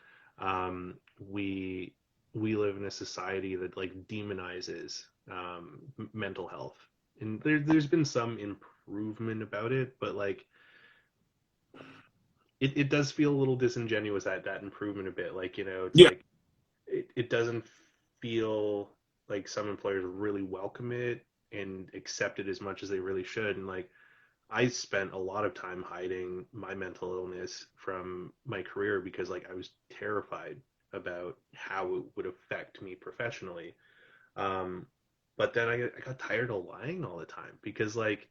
S1: we live in a society that, like, demonizes mental health, and there's been some improvement about it, but, like, it does feel a little disingenuous, that improvement a bit. Like, you know, it's
S2: Yeah.
S1: like it doesn't feel like some employers really welcome it and accept it as much as they really should. And, like, I spent a lot of time hiding my mental illness from my career because, like, I was terrified about how it would affect me professionally. But then I got tired of lying all the time, because, like,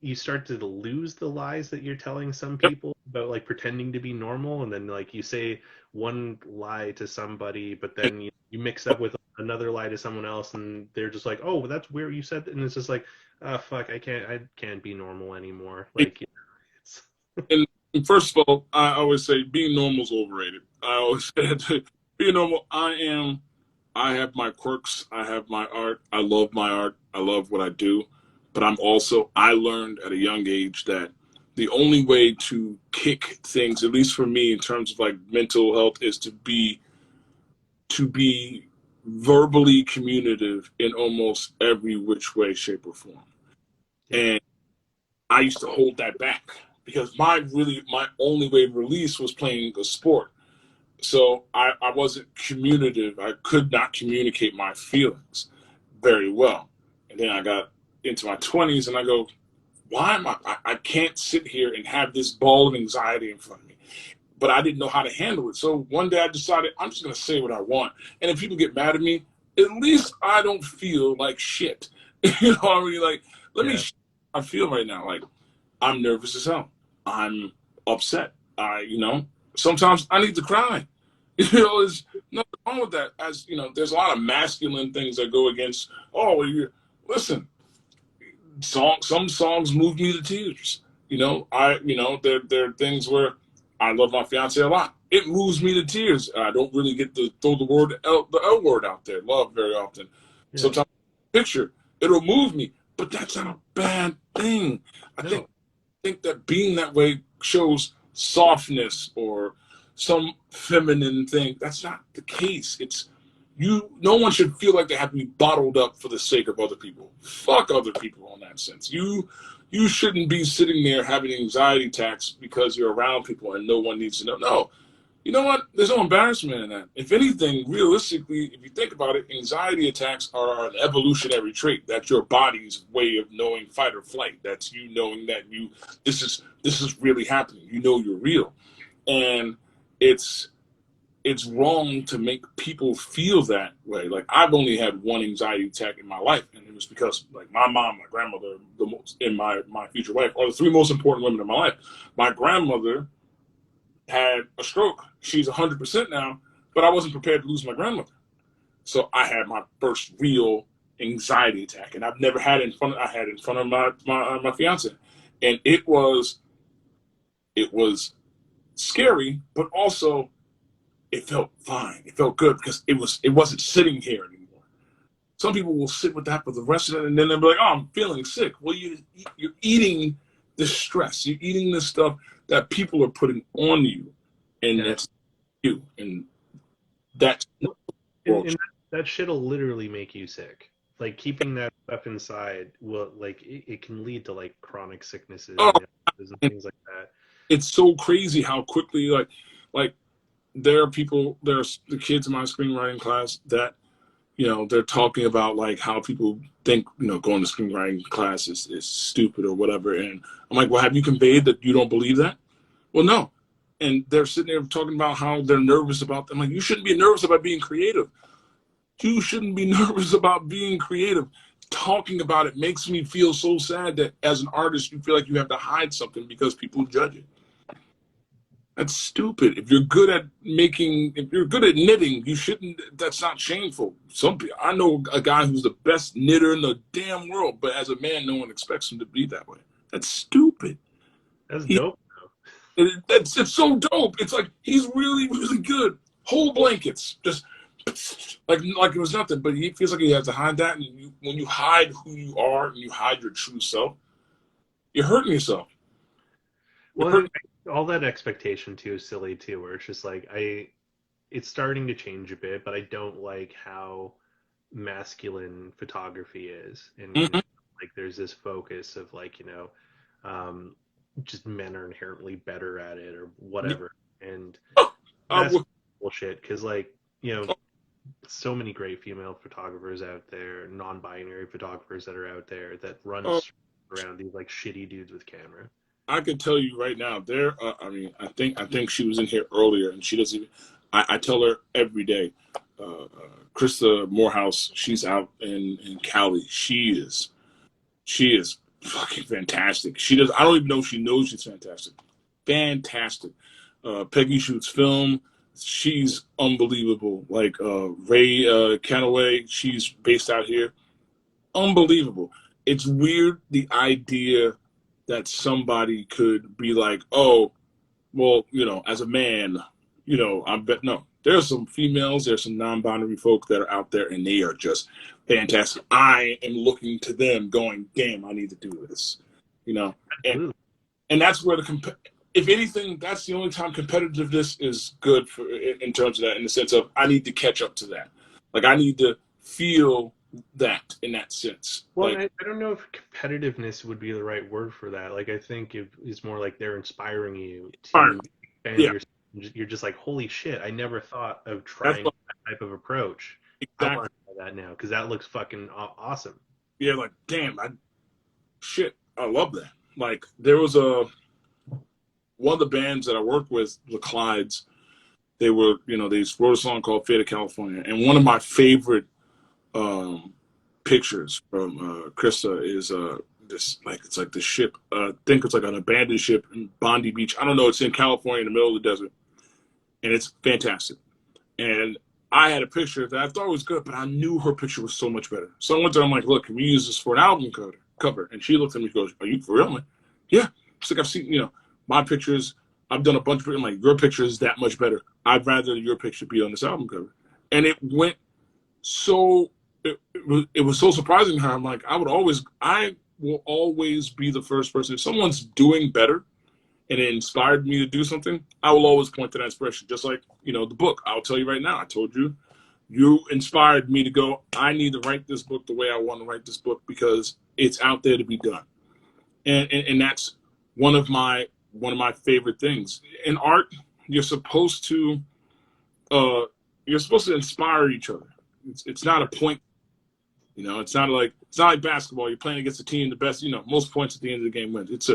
S1: you start to lose the lies that you're telling some
S2: Yep.
S1: people about, like, pretending to be normal, and then, like, you say one lie to somebody, but then you mix up with another lie to someone else, and they're just like, oh, well, that's where you said that. And it's just like, oh, fuck, I can't be normal anymore. Like, you know, it's
S2: And first of all, I always say being normal is overrated. I always say being normal. I have my quirks. I have my art. I love my art. I love what I do. But I learned at a young age that the only way to kick things, at least for me, in terms of, like, mental health, is to be verbally communicative in almost every which way, shape, or form.
S1: yeah,
S2: And I used to hold that back because my only way of release was playing a sport. So I wasn't communicative. I could not communicate my feelings very well. And then I got into my 20s and I go, why am I can't sit here and have this ball of anxiety in front of me. But I didn't know how to handle it. So one day I decided I'm just going to say what I want. And if people get mad at me, at least I don't feel like shit. You know what I mean? Like, let me
S1: yeah,
S2: I feel right now. Like, I'm nervous as hell. I'm upset. Sometimes I need to cry. There's nothing wrong with that. As you know, there's a lot of masculine things that go against. Oh, listen. Some songs move me to tears. There are things where I love my fiance a lot. It moves me to tears. I don't really get to throw the L word out there, love, very often.
S1: yeah,
S2: Sometimes picture it'll move me, but that's not a bad thing. I
S1: no,
S2: think that being that way shows softness or some feminine thing. That's not the case. No one should feel like they have to be bottled up for the sake of other people. Fuck other people in that sense. You shouldn't be sitting there having anxiety attacks because you're around people and no one needs to know. No. You know what? There's no embarrassment in that. If anything, realistically, if you think about it, anxiety attacks are an evolutionary trait. That's your body's way of knowing fight or flight. That's you knowing that this is really happening. You know you're real. And it's wrong to make people feel that way. Like, I've only had one anxiety attack in my life, and it was because, like, my mom, my grandmother, and my future wife are the three most important women in my life. My grandmother had a stroke. She's 100% now, but I wasn't prepared to lose my grandmother. So I had my first real anxiety attack, and I've never had it in front. I had it in front of my fiance, and it was scary, but also it felt fine. It felt good because it wasn't sitting here anymore. Some people will sit with that for the rest of it, and then they'll be like, "Oh, I'm feeling sick." Well, you're eating this stress. You're eating this stuff that people are putting on you, and that's you, and that's
S1: and that shit'll literally make you sick. Like, keeping that stuff inside will, like, it can lead to like chronic sicknesses
S2: oh,
S1: and things like that.
S2: it's so crazy how quickly like there's the kids in my screenwriting class that, they're talking about like how people think, going to screenwriting class is stupid or whatever. And I'm like, well, have you conveyed that you don't believe that? Well, no. And they're sitting there talking about how they're nervous about them. Like, you shouldn't be nervous about being creative. You shouldn't be nervous about being creative. Talking about it makes me feel so sad that as an artist, you feel like you have to hide something because people judge it. That's stupid. If you're good at knitting, you shouldn't. That's not shameful. I know a guy who's the best knitter in the damn world, but as a man, no one expects him to be that way. That's stupid.
S1: That's dope.
S2: It's so dope. It's like he's really, really good. Whole blankets, just like it was nothing. But he feels like he has to hide that. And when you hide who you are and you hide your true self, you're hurting yourself.
S1: Well, all that expectation too is silly too, where it's just like it's starting to change a bit, but I don't like how masculine photography is, and
S2: Mm-hmm.
S1: like there's this focus of like, just men are inherently better at it or whatever, and that's bullshit. Because like, so many great female photographers out there, non-binary photographers that are out there that run around these like shitty dudes with camera.
S2: I can tell you right now, I think she was in here earlier, and she doesn't even. I tell her every day. Krista Morehouse, she's out in Cali. She is fucking fantastic. She does. I don't even know if she knows she's fantastic. Fantastic. Peggy shoots film. She's unbelievable. Like Ray Canaway, she's based out here. Unbelievable. It's weird, the idea that somebody could be like, oh, well, as a man, I bet no. There's some females, there's some non-binary folk that are out there, and they are just fantastic. I am looking to them going, damn, I need to do this, and that's where if anything, that's the only time competitiveness is good for in terms of that, in the sense of I need to catch up to that. Like, I need to feel that in that sense.
S1: Well,
S2: like,
S1: I don't know if competitiveness would be the right word for that. Like, I think it's more like they're inspiring you to expand your. You're just like, holy shit! I never thought of trying that type of approach. Exactly. I want to try that now because that looks fucking awesome.
S2: Yeah, like, damn, I love that. Like, there was one of the bands that I worked with, the Clydes. They were, they wrote a song called "Fate of California," and one of my favorite pictures from Krista is this, like, it's like the ship. I think it's like an abandoned ship in Bondi Beach. I don't know. It's in California, in the middle of the desert, and it's fantastic. And I had a picture that I thought was good, but I knew her picture was so much better. So I went to her, I'm like, look, can we use this for an album cover? And she looked at me and goes, are you for real? I'm like, yeah. She's like, I've seen, my pictures. I've done a bunch of. I'm like, your picture is that much better. I'd rather your picture be on this album cover. And it went so. It was so surprising to her. I'm like, I will always be the first person. If someone's doing better and it inspired me to do something, I will always point to that inspiration. Just like, the book. I'll tell you right now, I told you, you inspired me to go, I need to write this book the way I want to write this book because it's out there to be done. And that's one of my favorite things. In art, you're supposed to inspire each other. It's not a point. It's not like basketball. You're playing against a team. The best, most points at the end of the game wins.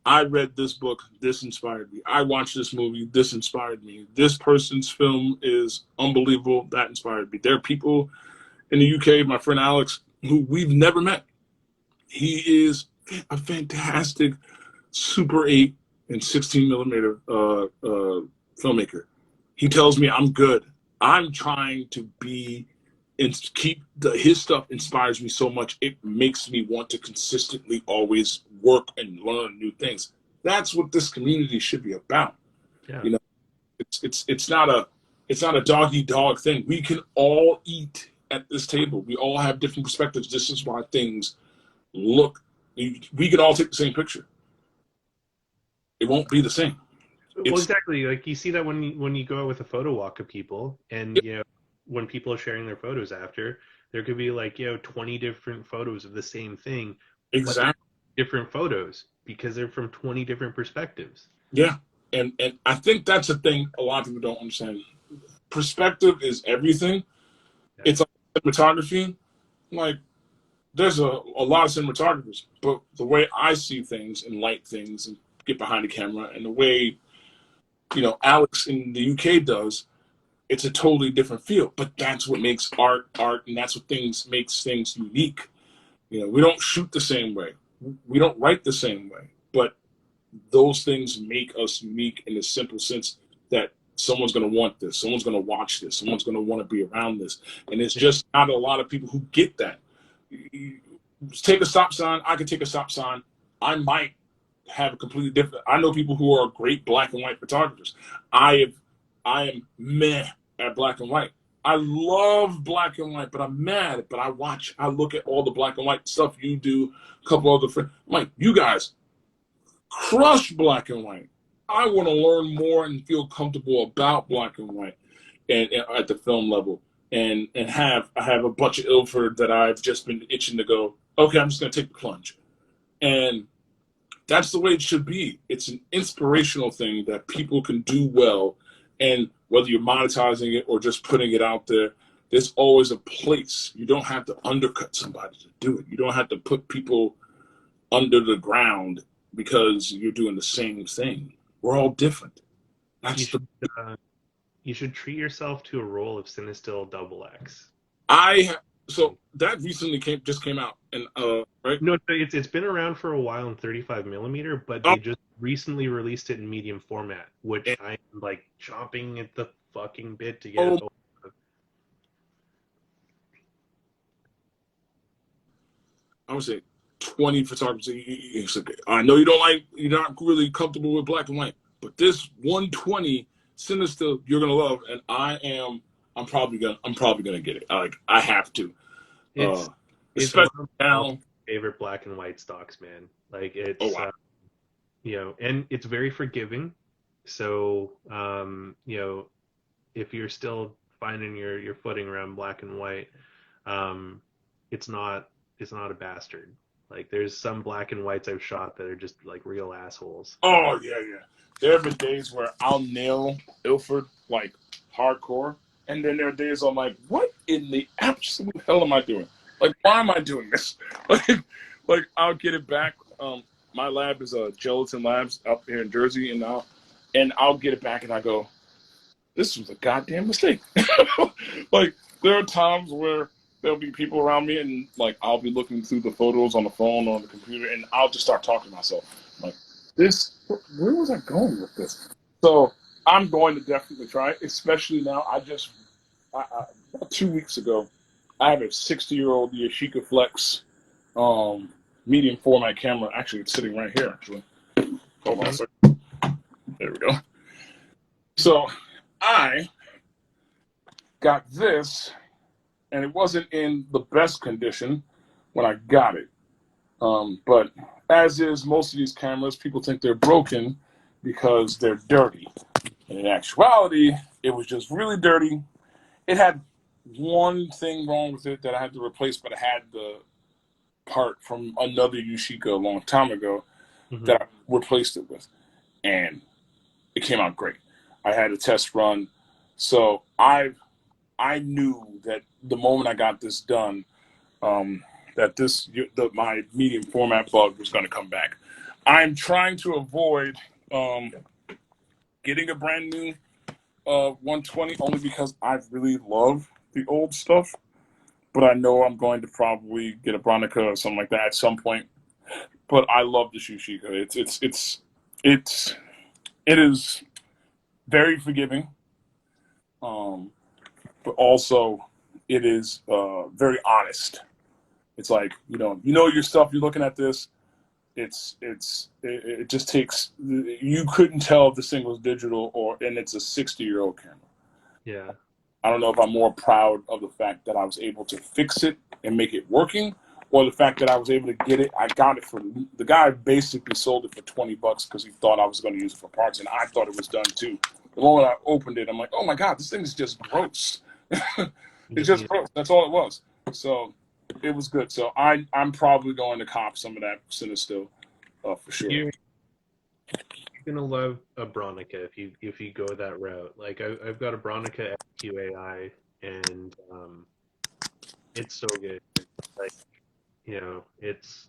S2: I read this book. This inspired me. I watched this movie. This inspired me. This person's film is unbelievable. That inspired me. There are people in the UK, my friend Alex, who we've never met. He is a fantastic Super 8 and 16 millimeter filmmaker. He tells me I'm good. I'm trying to be and keep his stuff inspires me so much. It makes me want to consistently always work and learn new things. That's what this community should be about.
S1: Yeah.
S2: It's not a dog eat dog thing. We can all eat at this table. We all have different perspectives. This is why things look. We can all take the same picture. It won't be the same.
S1: Well, exactly. Like you see that when you go out with a photo walk of people, and when people are sharing their photos after, there could be 20 different photos of the same thing.
S2: Exactly.
S1: Different photos because they're from 20 different perspectives.
S2: Yeah. And I think that's a thing a lot of people don't understand. Perspective is everything. Yeah. It's like cinematography. Like, there's a lot of cinematographers, but the way I see things and light things and get behind the camera and the way, Alex in the UK does, it's a totally different feel. But that's what makes art, and that's what makes things unique. We don't shoot the same way. We don't write the same way. But those things make us unique in the simple sense that someone's going to want this. Someone's going to watch this. Someone's going to want to be around this. And it's just not a lot of people who get that. Take a stop sign. I could take a stop sign. I might have a completely different. I know people who are great black and white photographers. I am meh at black and white. I love black and white, but I'm mad. But I look at all the black and white stuff you do, a couple other friends. I'm like, you guys crush black and white. I want to learn more and feel comfortable about black and white and at the film level. And I have a bunch of Ilford that I've just been itching to go, okay, I'm just going to take the plunge. And that's the way it should be. It's an inspirational thing that people can do well. And whether you're monetizing it or just putting it out there, there's always a place. You don't have to undercut somebody to do it. You don't have to put people under the ground because you're doing the same thing. We're all different.
S1: You should treat yourself to a roll of Cinestill XX.
S2: So that recently just came out, and right?
S1: No, it's been around for a while in 35 millimeter, but they just recently released it in medium format, which I'm chomping at the fucking bit to get.
S2: I would say 20 photographers. I know you're not really comfortable with black and white, but this 120 Cinestill you're gonna love, and I'm probably gonna get it. I have to.
S1: It's
S2: especially now.
S1: Favorite black and white stocks, man. It's and it's very forgiving. So if you're still finding your footing around black and white, it's not a bastard. There's some black and whites I've shot that are just real assholes.
S2: Oh yeah. There have been days where I'll nail Ilford hardcore, and then there are days I'm like, what in the absolute hell am I doing? Why am I doing this? I'll get it back. My lab is Gelatin Labs up here in Jersey, and I'll get it back, and I go, this was a goddamn mistake. There are times where there'll be people around me, and I'll be looking through the photos on the phone or on the computer, and I'll just start talking to myself. Where was I going with this? So I'm going to definitely try it, especially now. About 2 weeks ago, I have a 60-year-old Yashica Flex medium format camera. Actually, it's sitting right here, actually. Hold on a second. There we go. So I got this, and it wasn't in the best condition when I got it. But as is most of these cameras, people think they're broken because they're dirty. And in actuality, it was just really dirty. It had one thing wrong with it that I had to replace, but it had the part from another Yashica a long time ago that I replaced it with. And it came out great. I had a test run, so I knew that the moment I got this done, that my medium format bug was going to come back. I'm trying to avoid getting a brand new 120 only because I really love the old stuff, but I know I'm going to probably get a Bronica or something like that at some point. But I love the Shushika. It is very forgiving, but also it is very honest. It's like, you know your stuff. You're looking at this. It just takes. You couldn't tell if this thing was digital and it's a 60-year-old camera.
S1: Yeah.
S2: I don't know if I'm more proud of the fact that I was able to fix it and make it working, or the fact that I was able to get it. I got it for the guy basically sold it for $20 because he thought I was going to use it for parts, and I thought it was done too. The moment I opened it, I'm like, oh my god, this thing is just gross. It's just gross. That's all it was. So it was good. So I'm probably going to cop some of that Cinestill for sure.
S1: You're gonna love a Bronica if you go that route. Like I've got a Bronica FQAI, and it's so good. Like it's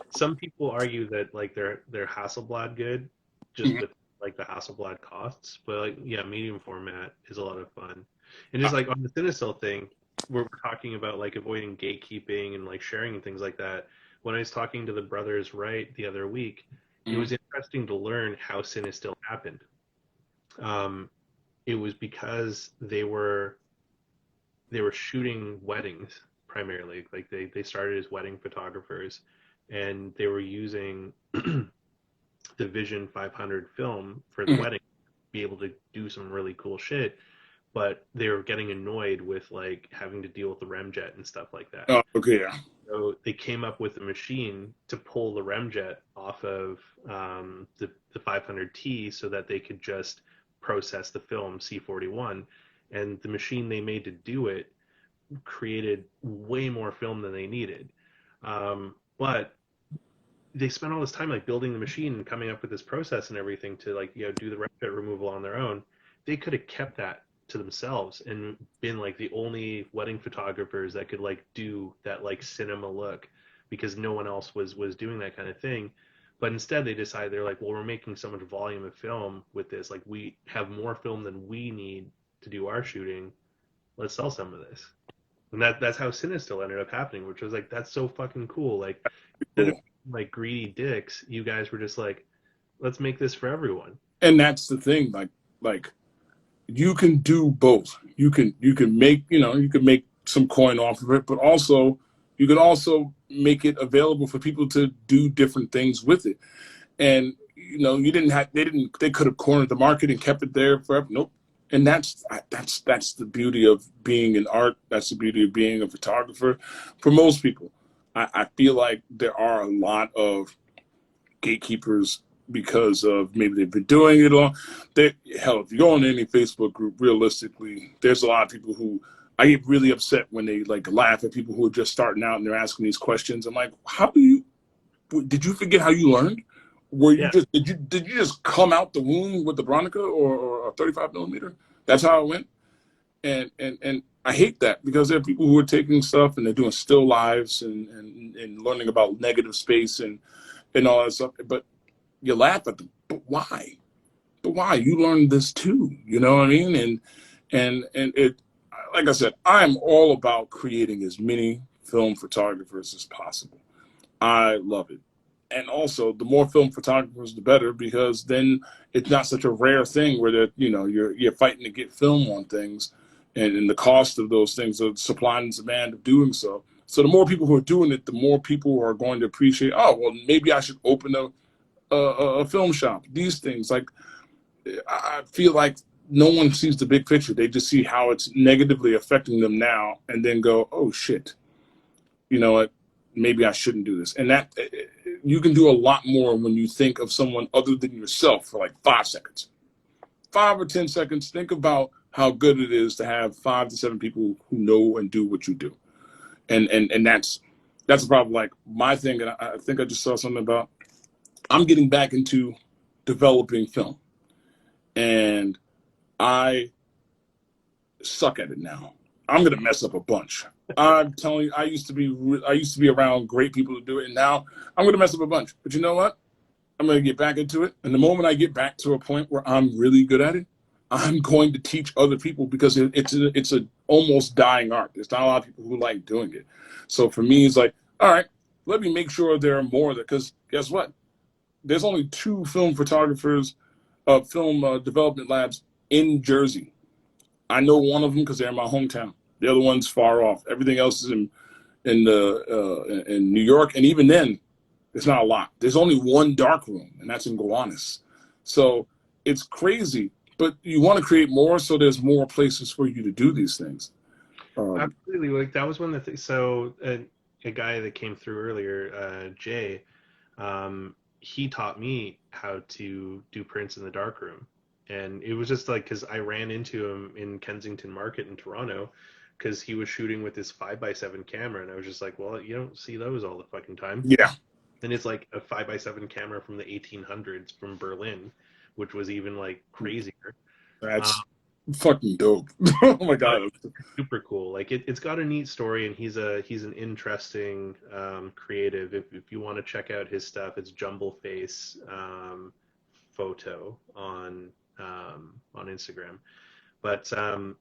S1: some people argue that like they're Hasselblad good, just with like the Hasselblad costs, but like yeah, medium format is a lot of fun. And just like on the Cinestill thing, we're talking about like avoiding gatekeeping and like sharing and things like that. When I was talking to the brothers Wright the other week, it was interesting to learn how Cinestill happened. It was because they were shooting weddings primarily. Like they started as wedding photographers, and they were using the Vision 500 film for the wedding to be able to do some really cool shit. But they were getting annoyed with like having to deal with the remjet and stuff like that.
S2: Oh, okay, yeah.
S1: So they came up with a machine to pull the remjet off of the 500T so that they could just process the film C41. And the machine they made to do it created way more film than they needed. But they spent all this time like building the machine and coming up with this process and everything to like do the remjet removal on their own. They could have kept that to themselves and been like the only wedding photographers that could like do that like cinema look, because no one else was doing that kind of thing. But instead they decided, they're like, well, we're making so much volume of film with this, like we have more film than we need to do our shooting, let's sell some of this. And that's how Cinestill ended up happening, which was like, that's so fucking cool. Like instead of like greedy dicks, you guys were just like, let's make this for everyone.
S2: And that's the thing, like you can do both. You can make you can make some coin off of it, but also you can also make it available for people to do different things with it. And they could have cornered the market and kept it there forever. Nope. And that's the beauty of being in art. That's the beauty of being a photographer. For most people, I feel like there are a lot of gatekeepers because of maybe they've been doing it long. Hell, if you go on any Facebook group, realistically, there's a lot of people who I get really upset when they like laugh at people who are just starting out and they're asking these questions. I'm like, did you forget how you learned? Did you just come out the womb with the Bronica or a 35 millimeter? That's how it went. And I hate that, because there are people who are taking stuff and they're doing still lives and learning about negative space and all that stuff. But you laugh at them. But why? You learned this too. You know what I mean? And it, like I said, I'm all about creating as many film photographers as possible. I love it. And also, the more film photographers, the better, because then it's not such a rare thing where you're fighting to get film on things, and the cost of those things, the supply and demand of doing so. So the more people who are doing it, the more people are going to appreciate. Oh, well, maybe I should open a film shop. These things, like, I feel like no one sees the big picture. They just see how it's negatively affecting them now, and then go, oh shit, you know what? Maybe I shouldn't do this. And that you can do a lot more when you think of someone other than yourself for like 5 seconds, 5 or 10 seconds. Think about how good it is to have 5 to 7 people who know and do what you do. And that's probably like my thing. And I think I just saw something about, I'm getting back into developing film. and I suck at it now. I'm gonna mess up a bunch. I'm telling you, I used to be around great people to do it, and now I'm gonna mess up a bunch. But you know what? I'm gonna get back into it, and the moment I get back to a point where I'm really good at it, I'm going to teach other people because it's a almost dying art. There's not a lot of people who like doing it. So for me, it's like, all right, let me make sure there are more. Because guess what? There's only two film photographers, film development labs in Jersey. I know one of them because they're in my hometown. The other one's far off. Everything else is in New York, and even then, it's not a lot. There's only one dark room, and that's in Gowanus. So it's crazy, but you want to create more, so there's more places for you to do these things.
S1: Absolutely. Like that was one of the things. So a guy that came through earlier, Jay, he taught me how to do prints in the darkroom. And it was just like, because I ran into him in Kensington Market in Toronto, because he was shooting with this 5x7 camera. And I was just like, well, you don't see those all the fucking time.
S2: Yeah,
S1: And it's like a 5x7 camera from the 1800s from Berlin, which was even like crazier. Um,
S2: that's fucking dope. Oh my
S1: but
S2: god.
S1: super cool. Like it's got a neat story, and he's an interesting creative. If you want to check out his stuff, it's Jumble Face Photo on Instagram. But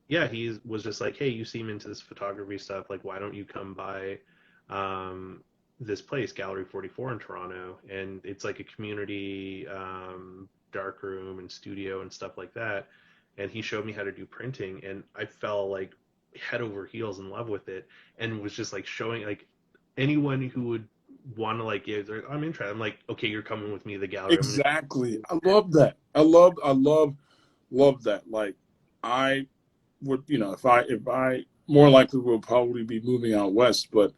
S1: yeah, he was just like, hey, you seem into this photography stuff. Like, why don't you come by this place, Gallery 44 in Toronto? And it's like a community dark room and studio and stuff like that. And he showed me how to do printing, and I fell like head over heels in love with it, and was just like showing like anyone who would want to like, yeah, I'm interested. I'm like, okay, you're coming with me to the gallery. I'm gonna
S2: Exactly. I love that. I love that. Like I would, if I more likely will probably be moving out west, but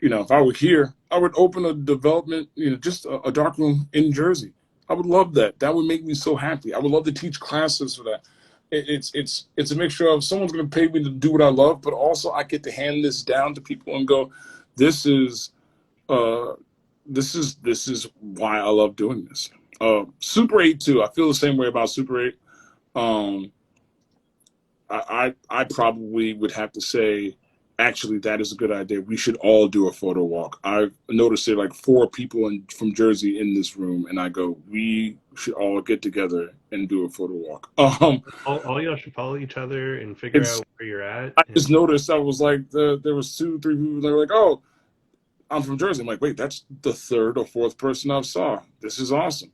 S2: if I were here, I would open a development, just a dark room in Jersey. I would love that. That would make me so happy. I would love to teach classes for that. It's a mixture of someone's going to pay me to do what I love, but also I get to hand this down to people and go, this is uh, this is why I love doing this. Super 8 too. I feel the same way about Super 8. Um, I probably would have to say, actually, that is a good idea. We should all do a photo walk. I've noticed there are like four people from Jersey in this room, and I go, we should all get together and do a photo walk.
S1: all y'all should follow each other and figure
S2: It's
S1: out where you're at.
S2: I
S1: And
S2: just noticed I was like there was two, three people. They were like, oh, I'm from Jersey. I'm like, wait, that's the third or fourth person I've saw. This is awesome.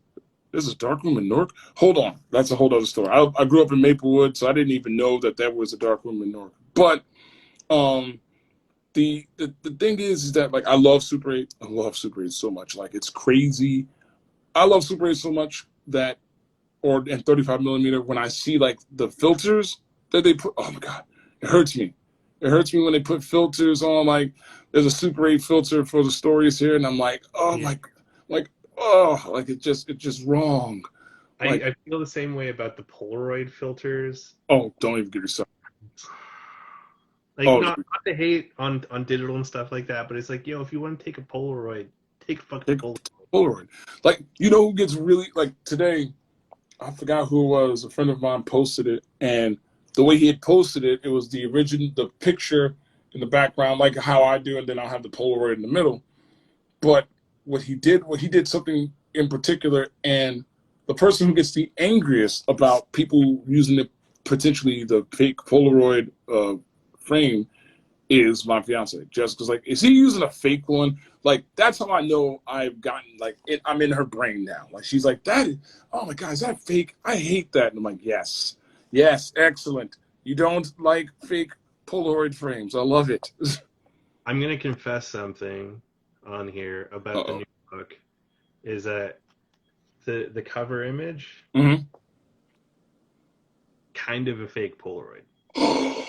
S2: There's a dark room in Newark. Hold on, that's a whole other story. I grew up in Maplewood, so I didn't even know that there was a dark room in Newark. But um, the thing is that like I love Super 8. I love Super 8 so much. Like it's crazy. I love Super 8 so much that and 35 millimeter when I see like the filters that they put. Oh my god, it hurts me. It hurts me when they put filters on. Like there's a Super 8 filter for the stories here, and I'm like, oh
S1: yeah,
S2: my, like oh, like it's just wrong. Like
S1: I feel the same way about the Polaroid filters.
S2: oh, don't even get yourself.
S1: Like
S2: Oh,
S1: not to hate on digital and stuff like that, but it's like, yo, if you want to take a Polaroid, take a fucking
S2: take
S1: Polaroid.
S2: Polaroid. Like who gets really like today? I forgot who it was. A friend of mine posted it, and the way he had posted it, it was the original, the picture in the background, like how I do, and then I'll have the Polaroid in the middle. But what he did something in particular, and the person who gets the angriest about people using potentially the fake Polaroid frame is my fiance. Just because, like, is he using a fake one? Like, that's how I know I've gotten like I'm in her brain now. Like, she's like, "That is, oh my god, is that fake? I hate that." And I'm like, "Yes, yes, excellent. You don't like fake Polaroid frames? I love it."
S1: I'm gonna confess something on here about the
S2: Uh
S1: new book. Is that the cover image
S2: oh.
S1: kind of a fake Polaroid,
S2: Hmm.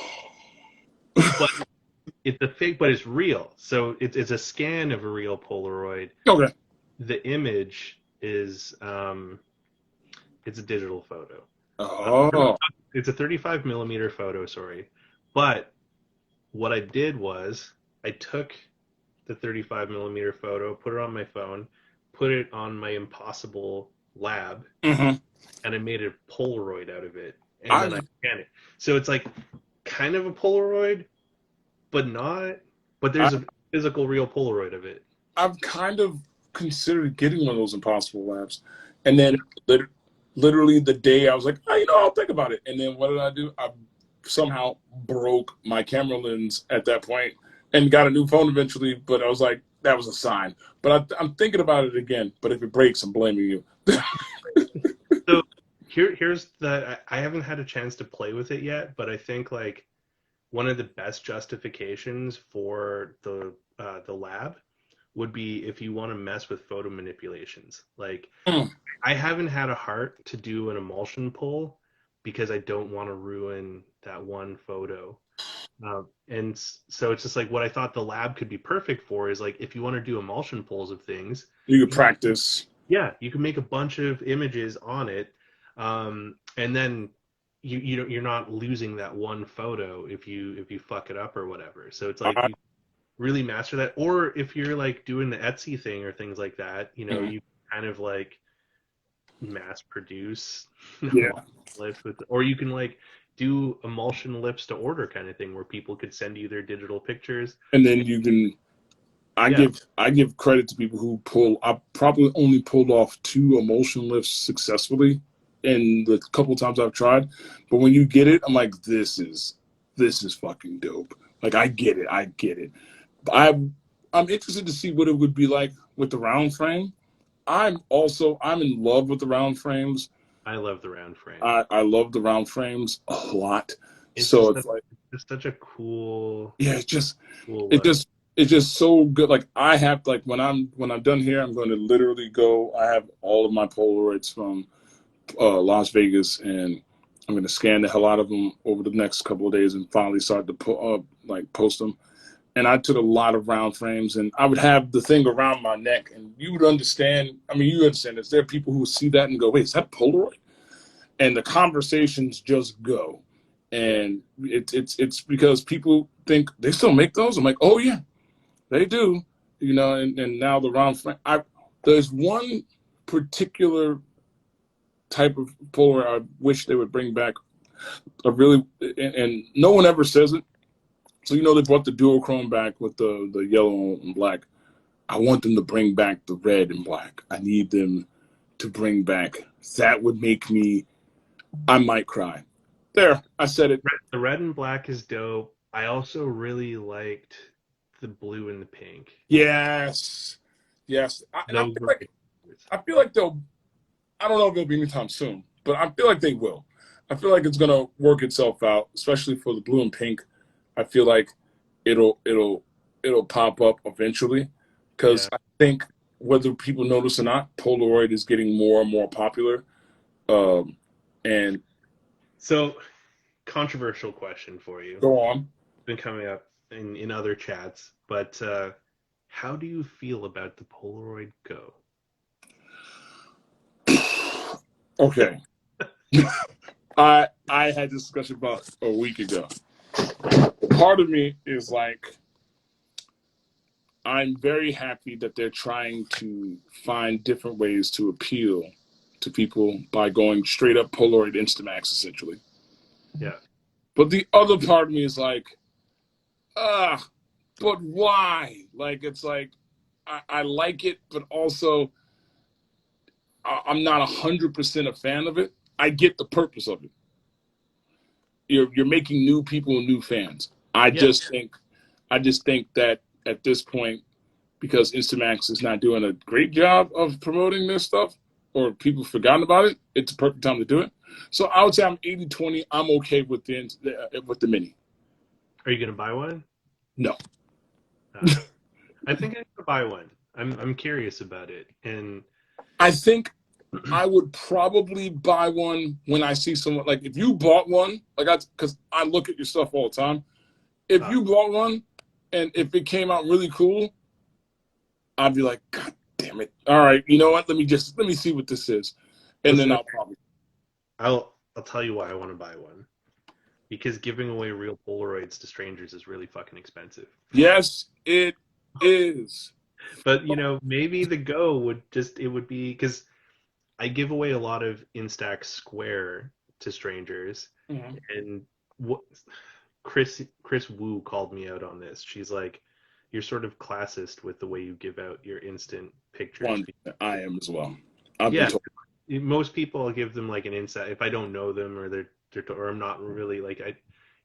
S1: but it's a fake, but it's real. So it's a scan of a real Polaroid.
S2: Okay.
S1: The image is it's a digital photo. Uh,
S2: Oh.
S1: it's a 35 millimeter photo, sorry. But what I did was I took the 35 millimeter photo, put it on my phone, put it on my Impossible lab,
S2: Hmm.
S1: and I made a Polaroid out of it, and then I
S2: I've
S1: scanned it. So it's like kind of a Polaroid, but not. But
S2: I,
S1: there's a physical, real Polaroid of it.
S2: I've kind of considered getting one of those Impossible Labs, and
S1: You
S2: then literally the day I was like, oh, I'll think about it. And then what did I do? I somehow broke my camera lens at that point and got a new phone eventually. But I was like, that was a sign. But I'm thinking about it again. But if it breaks, I'm blaming you.
S1: So here's the. I haven't had a chance to play with it yet, but I think like one of the best justifications for the lab would be if you want to mess with photo manipulations. Like
S2: Mm,
S1: I haven't had a heart to do an emulsion pull because I don't want to ruin that one photo. So it's just like what I thought the lab could be perfect for is like if you want to do emulsion pulls of things,
S2: you could
S1: you can,
S2: practice.
S1: yeah, you can make a bunch of images on it, and then you're not losing that one photo if you fuck it up or whatever. So it's like
S2: I,
S1: you really master that, or if you're like doing the Etsy thing or things like that,
S2: mm,
S1: you kind of like mass produce
S2: yeah.
S1: lips with, or you can like do emulsion lips to order kind of thing where people could send you their digital pictures.
S2: And then you can.
S1: Yeah,
S2: I give credit to people who pull. I probably only pulled off 2 emulsion lifts successfully in the couple times I've tried. But when you get it, I'm like, this is fucking dope. Like I get it. I get it. I'm interested to see what it would be like with the round frame. I'm in love with the round frames.
S1: I love the round frame.
S2: I love the round frames a lot.
S1: It's
S2: So
S1: just
S2: it's like,
S1: such a cool
S2: yeah,
S1: cool
S2: it
S1: look.
S2: just it's just so good. Like I have like when I'm done here, I'm going to literally go. I have all of my Polaroids from Las Vegas, and I'm going to scan the hell out of them over the next couple of days, and finally start to post them. And I took a lot of round frames, and I would have the thing around my neck, and you would understand. I mean, you understand this. There are people who would see that and go, "Wait, is that Polaroid?" And the conversations just go.
S1: Yeah.
S2: And it's because people think they still make those. I'm like, oh yeah, they do, and now the round frame. There's one particular type of Polaroid I wish they would bring back. A really, and no one ever says it. So they brought the duochrome back with the yellow and black. I want them to bring back the red and black. I need them to bring back. That would make me. I might cry. There, I said it.
S1: The red and black is dope. I also really liked the blue and the pink.
S2: Yes, yes. And
S1: Those were my favorites.
S2: I feel like they'll. I don't know if it'll be anytime soon, but I feel like they will. I feel like it's gonna work itself out, especially for the blue and pink. I feel like it'll it'll it'll pop up eventually, because
S1: Yeah.
S2: I think whether people notice or not, Polaroid is getting more and more popular. Um, and
S1: So controversial question for you.
S2: go on.
S1: Been coming up in other chats, but how do you feel about the Polaroid Go?
S2: Okay, I had this discussion about a week ago. Part of me is like, I'm very happy that they're trying to find different ways to appeal to people by going straight up Polaroid Instamax, essentially.
S1: Yeah.
S2: But the other part of me is like, ah, but why? Like, it's like, I like it, but also I'm not 100% a fan of it. I get the purpose of it. You're making new people and new fans.
S1: Yeah.
S2: I just think that at this point, because Instamax is not doing a great job of promoting this stuff, or people forgotten about it, it's a perfect time to do it. So I would say I'm 80-20. I'm okay with the mini.
S1: Are you gonna buy one?
S2: No.
S1: Uh, I think I'm gonna buy one. I'm curious about it, and
S2: I think I would probably buy one when I see someone, like if you bought one, because I look at your stuff all the time. If
S1: uh,
S2: you bought one and if it came out really cool, I'd be like, God damn it. All right, you know what? Let me see what this is. And then
S1: listen,
S2: I'll probably.
S1: I'll tell you why I want to buy one. Because giving away real Polaroids to strangers is really fucking expensive.
S2: Yes, it is.
S1: But maybe the Go would just it would be because I give away a lot of Instax Square to strangers,
S2: Mhm.
S1: and what Chris Wu called me out on this. She's like, "You're sort of classist with the way you give out your instant pictures."
S2: One, I am as well. I've been
S1: Yeah,
S2: told.
S1: most people I'll give them like an insight if I don't know them or or I'm not really like I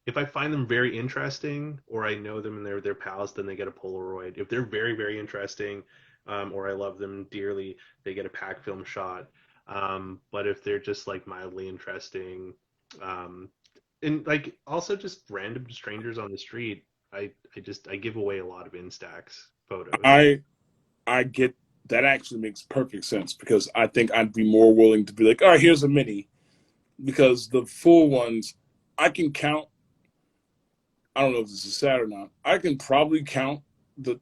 S1: if I find them very interesting or I know them and they're pals, then they get a Polaroid. If they're very interesting, or I love them dearly, they get a pack film shot. But if they're just like mildly interesting, um, and like also just random strangers on the street, I give away a lot of Instax photos.
S2: I get that actually makes perfect sense because I think I'd be more willing to be like, all right, here's a mini, because the full ones I can count. I don't know if this is sad or not. I can probably count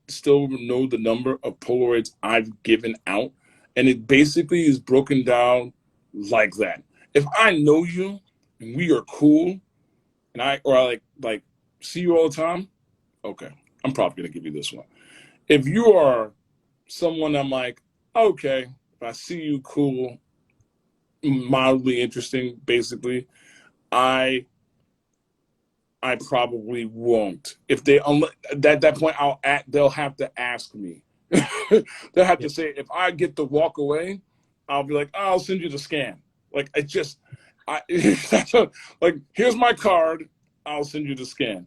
S2: still know the number of Polaroids I've given out, and it basically is broken down like that. If I know you and we are cool, and I like see you all the time, okay, I'm probably gonna give you this one. If you are someone I'm like, okay, if I see you cool, mildly interesting, basically, I I probably won't. If they at that point, they'll have to ask me. They'll have
S1: Yeah,
S2: to say if I get to walk away, I'll be like, oh, I'll send you the scan. Like I just, I like here's my card. I'll send you the scan.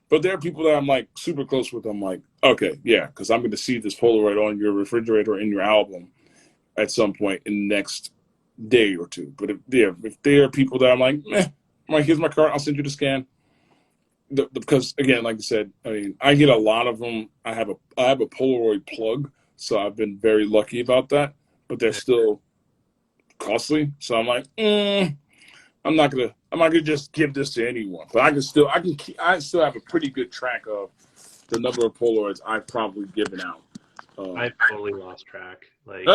S2: But there are people that I'm like super close with. I'm like, okay, yeah, because I'm going to see this Polaroid on your refrigerator in your album at some point in the next day or two. But if there are people that I'm like, I'm like, here's my card. I'll send you the scan because again, like I said, I mean, I get a lot of them. I have a Polaroid plug, so I've been very lucky about that. But they're
S1: yeah.
S2: still costly, so I'm like, I'm not gonna just give this to anyone. But I still have a pretty good track of the number of Polaroids I've probably given out.
S1: I've totally lost track. Like,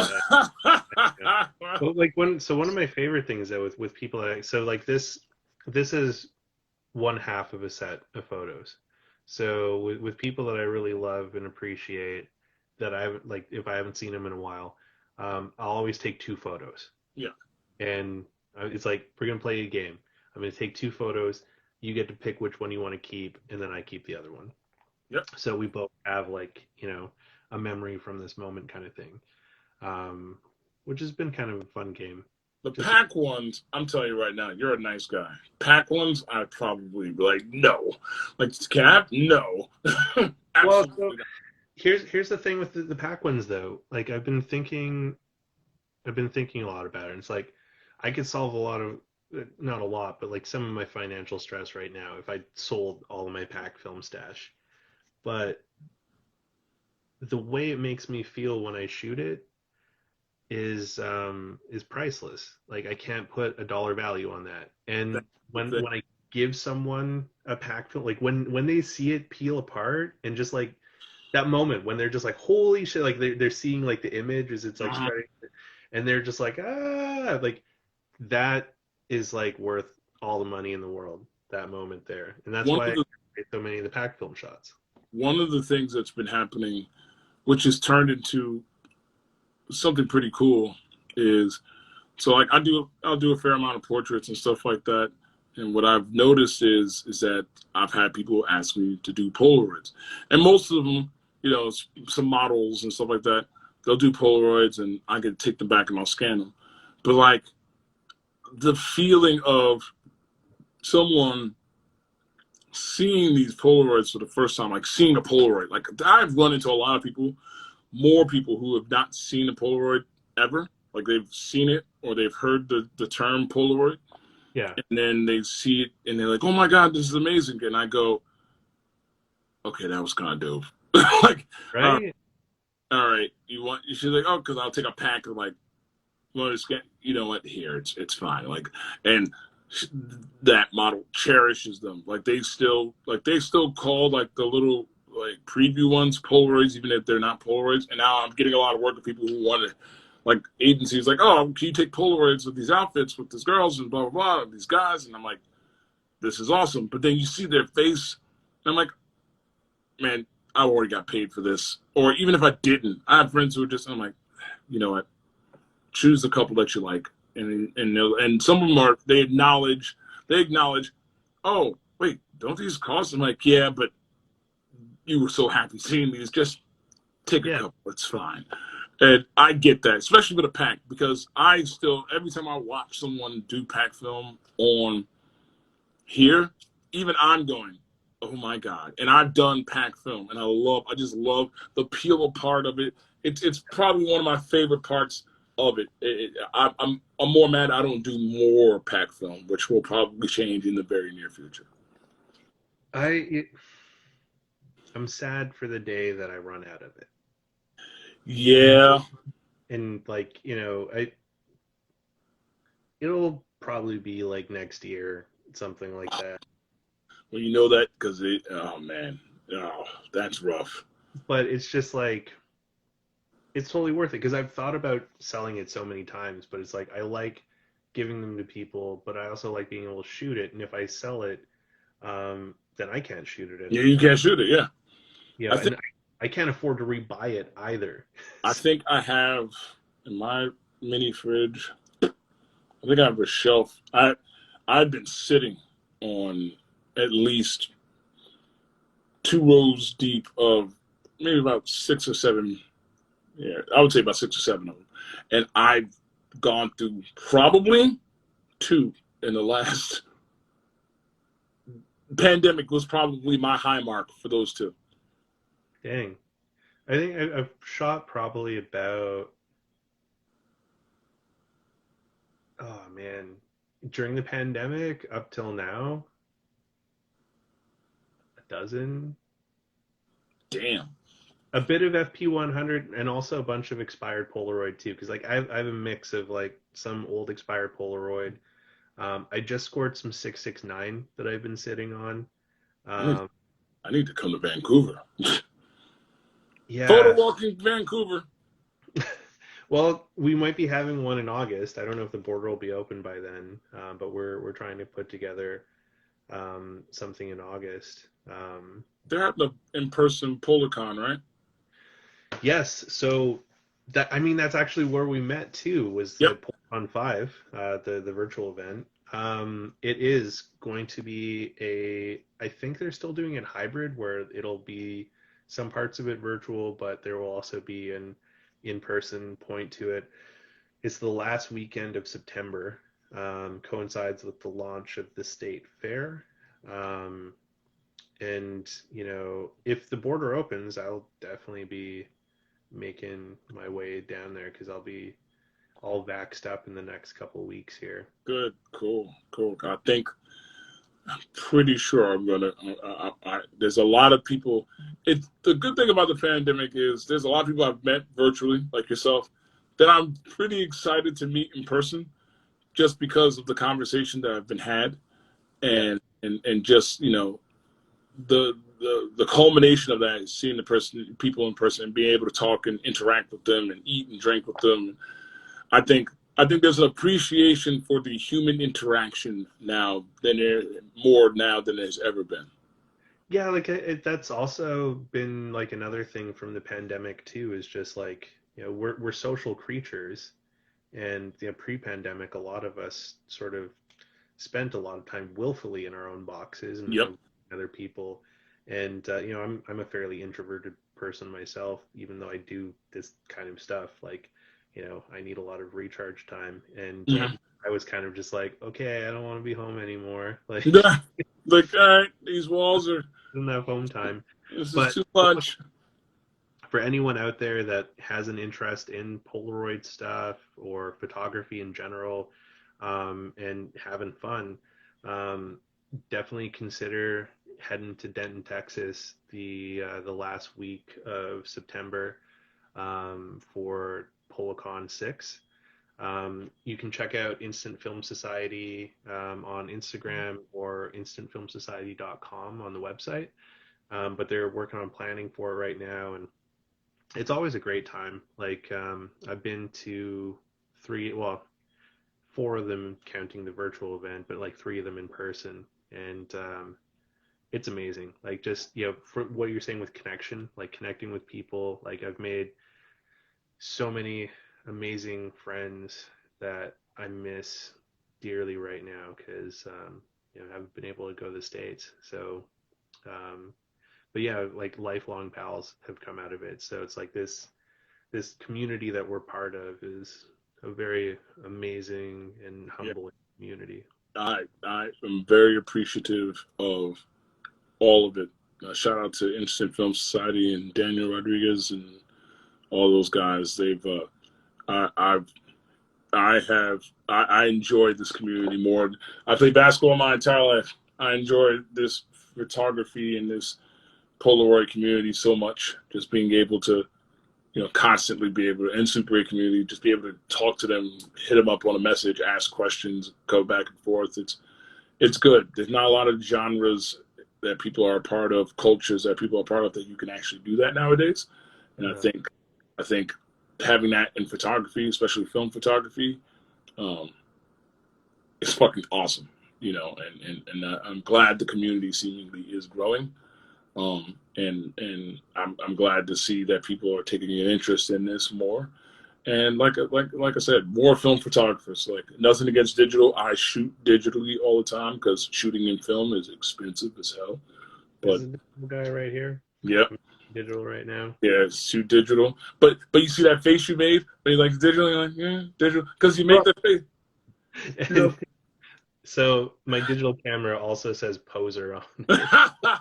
S1: yeah. Well, like one of my favorite things though with people that so like this is one half of a set of photos. So with people that I really love and appreciate that I haven't like if I haven't seen them in a while, I'll always take two photos.
S2: Yeah.
S1: And it's like we're gonna play a game. I'm gonna take two photos. You get to pick which one you want to keep, and then I keep the other one.
S2: Yep.
S1: So we both have like a memory from this moment kind of thing, um, which has been kind of a fun game.
S2: The
S1: Just
S2: pack ones, I'm telling you right now, you're a nice guy. Pack ones, I'd probably be like, no. Like, can I have? No.
S1: well, so
S2: Absolutely not.
S1: here's the thing with the pack ones though. Like I've been thinking a lot about it. And it's like I could solve a lot of not a lot, but like some of my financial stress right now if I sold all of my pack film stash. But the way it makes me feel when I shoot it is priceless. Like I can't put a dollar value on that. And
S2: That's the thing.
S1: when I give someone a pack film, like when they see it peel apart and just like that moment when they're just like holy shit, like they're seeing like the image as it's like
S2: Uh-huh.
S1: spreading, and they're just like like that is like worth all the money in the world. That moment there, and that's
S2: One
S1: why
S2: of
S1: I
S2: the
S1: create so many of the pack film shots.
S2: one of the things that's been happening, which has turned into something pretty cool, is so like I'll do a fair amount of portraits and stuff like that. And what I've noticed is that I've had people ask me to do Polaroids, and most of them, some models and stuff like that, they'll do Polaroids, and I can take them back and I'll scan them. But like the feeling of someone seeing these Polaroids for the first time, like seeing a Polaroid, like I've run into a lot of people, more people who have not seen a Polaroid ever. Like they've seen it or they've heard the term Polaroid,
S1: Yeah,
S2: and then they see it and they're like, "Oh my God, this is amazing!" And I go, "Okay, that was kind of dope." Like, all right,
S1: right.
S2: all right, you want? She's like, "Oh, because I'll take a pack of like, well, just get, you know what? Here, it's fine." Like, and that model cherishes them. Like they still call like the little like preview ones Polaroids, even if they're not Polaroids. And now I'm getting a lot of work with people who want to, like agencies, like, oh, can you take Polaroids of these outfits with these girls and blah blah blah, these guys? And I'm like, this is awesome. But then you see their face, and I'm like, man, I already got paid for this. Or even if I didn't, I have friends who are just, I'm like, you know what? choose the couple that you like, and some of them are they acknowledge, oh wait, don't these cost? I'm like, yeah, but you were so happy seeing these, just take a
S1: Yeah.
S2: couple, it's fine. And I get that, especially with a pack, because I still, every time I watch someone do pack film on here, even I'm going, oh my god! And I've done pack film, and I just love the peel part of it. It's probably one of my favorite parts of it. I'm more mad I don't do more pack film, which will probably change in the very near future.
S1: I I'm sad for the day that I run out of it.
S2: Yeah,
S1: And like, I it'll probably be like next year, something like that.
S2: well, you know that because oh man, oh, that's rough.
S1: But it's just like it's totally worth it because I've thought about selling it so many times, but it's like I like giving them to people, but I also like being able to shoot it. And if I sell it, then I can't shoot it
S2: Yeah, you
S1: anymore.
S2: can't shoot it. Yeah, I think
S1: And I can't afford to rebuy it either.
S2: I think I have in my mini fridge. I think I have a shelf. I've been sitting on at least two rows deep of maybe about 6 or 7. Yeah, I would say about 6 or 7 of them, and I've gone through probably two in the last pandemic was probably my high mark for those two.
S1: Dang. I think I've shot probably about, oh man, during the pandemic up till now, a dozen,
S2: Damn.
S1: a bit of FP100 and also a bunch of expired Polaroid too. Because like I have a mix of like some old expired Polaroid. I just scored some 669 that I've been sitting on.
S2: I need
S1: Um,
S2: I need to come to Vancouver. Photo
S1: yeah.
S2: walking Vancouver.
S1: Well, we might be having one in August. I don't know if the border will be open by then, but we're trying to put together something in August.
S2: They're having an in-person Polacon, right?
S1: Yes, so that I mean that's actually where we met too. Was
S2: Yep.
S1: the Polacon 5, the virtual event. It is going to be I think they're still doing it hybrid where it'll be some parts of it virtual, but there will also be an in-person point to it. It's the last weekend of September, coincides with the launch of the state fair. Um, and, if the border opens, I'll definitely be making my way down there because I'll be all vaxxed up in the next couple weeks here.
S2: Good. Cool. Cool. I'm pretty sure I'm gonna. There's a lot of people. It's the good thing about the pandemic is there's a lot of people I've met virtually, like yourself, that I'm pretty excited to meet in person, just because of the conversation that have been had,
S1: Yeah.
S2: and just the culmination of that is seeing people in person, and being able to talk and interact with them and eat and drink with them. I think I think there's an appreciation for the human interaction now than there more now than there's ever been.
S1: Yeah, like that's also been like another thing from the pandemic too, is just like, we're social creatures. And pre-pandemic, a lot of us sort of spent a lot of time willfully in our own boxes and
S2: Yep.
S1: avoiding other people. And I'm a fairly introverted person myself, even though I do this kind of stuff. Like, I need a lot of recharge time. And
S2: Hmm.
S1: I was kind of just like, okay, I don't want to be home anymore. Like,
S2: Yeah. Like, all right, these walls are.
S1: I don't have home time.
S2: This is
S1: But
S2: too much.
S1: for anyone out there that has an interest in Polaroid stuff or photography in general, and having fun, um, definitely consider heading to Denton, Texas, the last week of September, for Polacon 6. You can check out Instant Film Society on Instagram or instantfilmsociety.com on the website. But they're working on planning for it right now, and it's always a great time. Like, I've been to three, well, four of them counting the virtual event, but like three of them in person, and it's amazing. Like, just for what you're saying with connection, like connecting with people. Like, I've made so many amazing friends that I miss dearly right now because I haven't been able to go to the States. So, um, but yeah, like lifelong pals have come out of it. So it's like this community that we're part of is a very amazing and
S2: Yeah,
S1: humbling community.
S2: I am very appreciative of all of it. Shout out to Instant Film Society and Daniel Rodriguez and all those guys. They've I, I've I enjoyed this community more. I played basketball my entire life. I enjoyed this photography and this Polaroid community so much. Just being able to, constantly be able to, and Super 8 community, just be able to talk to them, hit them up on a message, ask questions, go back and forth. It's good. There's not a lot of genres that people are a part of, cultures that people are a part of that you can actually do that nowadays. And
S1: Yeah.
S2: I think having that in photography, especially film photography, um, is fucking awesome. And I'm glad the community seemingly is growing. And I'm glad to see that people are taking an interest in this more. And like I said, more film photographers. Like nothing against digital. I shoot digitally all the time because shooting in film is expensive as hell.
S1: This
S2: But
S1: is the guy right here.
S2: yeah,
S1: I'm digital right now.
S2: yeah, shoot digital. But you see that face you made? But you like digital? You're like, yeah, digital, because you make
S1: Well,
S2: that face. You know,
S1: so my digital camera also says poser on it.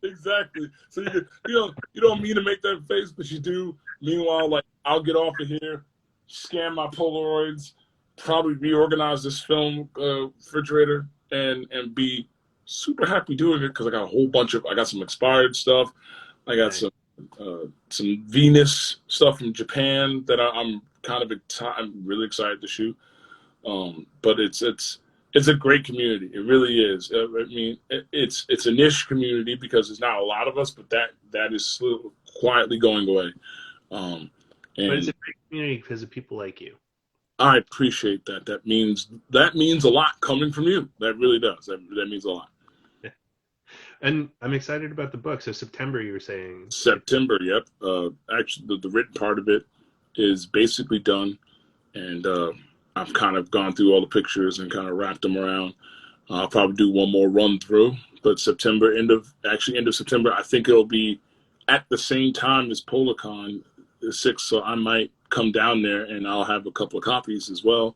S2: exactly. So you don't mean to make that face, but you do. Meanwhile, like I'll get off of here, scan my Polaroids, probably reorganize this film refrigerator, and be super happy doing it because I got some expired stuff. I got
S1: Nice.
S2: some Venus stuff from Japan that I'm really excited to shoot. But it's a great community. It really is. I mean, it's a niche community because there's not a lot of us, but that is quietly going away. Um,
S1: But it's
S2: and
S1: a great community because of people like you.
S2: I appreciate that. That means a lot coming from you. That really does. That means a lot.
S1: And I'm excited about the book. So September, you were saying it's
S2: September, yep. Actually, the written part of it is basically done, and I've kind of gone through all the pictures and kind of wrapped them around. I'll probably do one more run through, but end of September, I think it'll be at the same time as Polacon the 6th, so I might come down there and I'll have a couple of copies as well.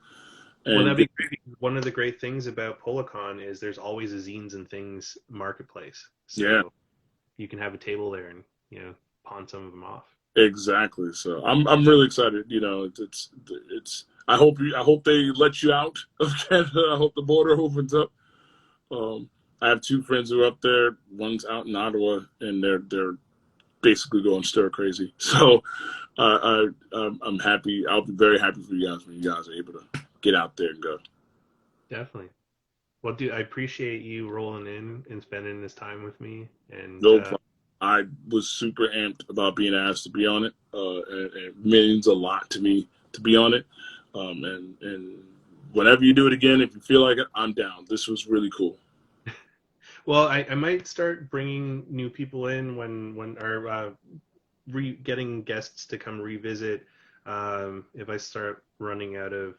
S1: well,
S2: And
S1: that'd be great. One of the great things about Polacon is there's always a zines and things marketplace.
S2: yeah,
S1: So you can have a table there and pawn some of them off.
S2: exactly. So I'm really excited. It's I hope they let you out of Canada. I hope the border opens up. I have two friends who are up there. One's out in Ottawa, and they're basically going stir crazy. So I'm happy. I'll be very happy for you guys when you guys are able to get out there and go.
S1: Definitely. Well, dude, I appreciate you rolling in and spending this time with me. And
S2: No problem. I was super amped about being asked to be on it. And it means a lot to me to be on it. And whenever you do it again, if you feel like it, I'm down. This was really cool.
S1: well, I might start bringing new people in when or getting guests to come revisit if I start running out of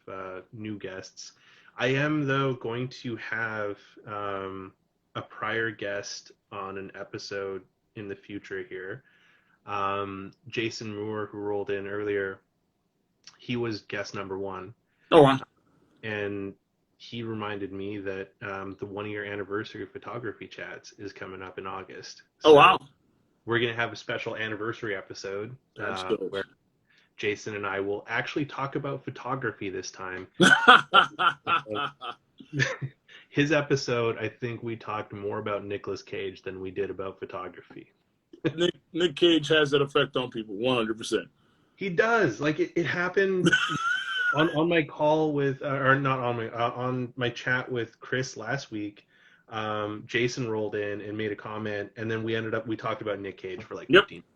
S1: new guests. I am, though, going to have a prior guest on an episode in the future here. Jason Moore, who rolled in earlier, he was guest number one.
S2: Oh, wow.
S1: And he reminded me that the 1 year anniversary of Photography Chats is coming up in August.
S2: Oh,
S1: So
S2: wow.
S1: we're going to have a special anniversary episode
S2: That's good.
S1: where Jason and I will actually talk about photography this time. His episode, I think we talked more about Nicolas Cage than we did about photography.
S2: Nick Cage has that effect on people, 100%.
S1: He does. Like it happened on my call with, or not on my chat with Chris last week. Jason rolled in and made a comment, and then we talked about Nick Cage for like 15 minutes.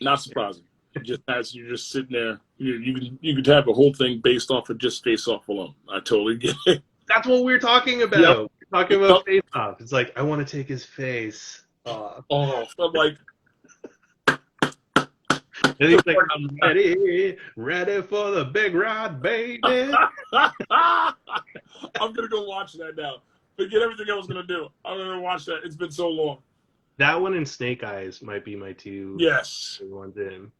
S2: Not surprising. You're just sitting there. You could have a whole thing based off of just Face Off alone. I totally get it.
S1: That's what we're talking about.
S2: Yep.
S1: We're talking about Face Off. It's like I want to take his face off.
S2: Oh, I'm like,
S1: And he's like, I'm ready for the big ride, baby.
S2: I'm gonna go watch that now. Forget everything I was gonna do. I'm gonna watch that. It's been so long.
S1: That one and Snake Eyes might be my two
S2: Yes.
S1: ones in.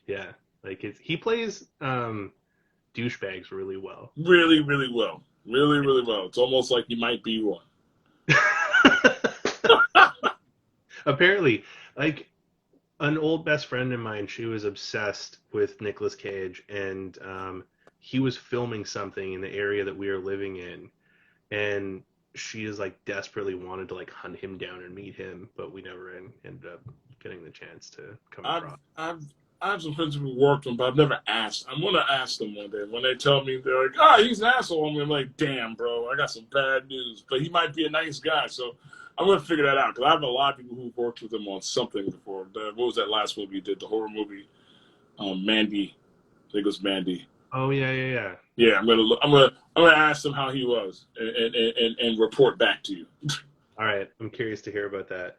S1: Yeah, like he plays douchebags really well.
S2: Really, really well. Really, really well. It's almost like he might be one.
S1: Apparently, like an old best friend of mine, she was obsessed with Nicolas Cage, and he was filming something in the area that we are living in, and she is like desperately wanted to like hunt him down and meet him, but we never ended up getting the chance to come across.
S2: I have some friends who worked with him, but I've never asked. I'm gonna ask them one day. When they tell me they're like, "Ah, he's an asshole," I'm like, "Damn, bro, I got some bad news." But he might be a nice guy, so I'm gonna figure that out because I have a lot of people who've worked with him on something before. What was that last movie you did? The horror movie, Mandy. I think it was Mandy.
S1: Oh yeah.
S2: Yeah, I'm gonna ask him how he was and report back to you.
S1: All right, I'm curious to hear about that.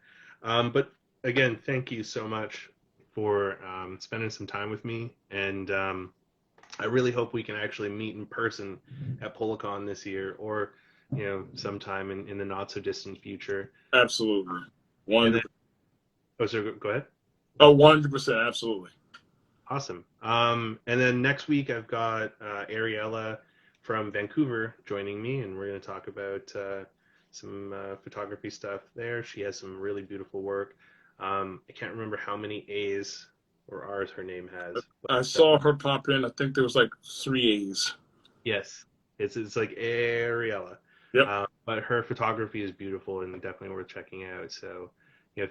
S1: But again, thank you so much for spending some time with me, and I really hope we can actually meet in person at Polacon this year, or sometime in the not so distant future.
S2: Absolutely,
S1: And then, so go ahead.
S2: Oh, 100%, absolutely.
S1: Awesome. And then next week I've got Ariella from Vancouver joining me, and we're going to talk about some photography stuff there. She has some really beautiful work. I can't remember how many A's or R's her name has.
S2: I saw her pop in. I think there was like 3 A's.
S1: Yes, it's like Ariella.
S2: Yep.
S1: But her photography is beautiful and definitely worth checking out. So,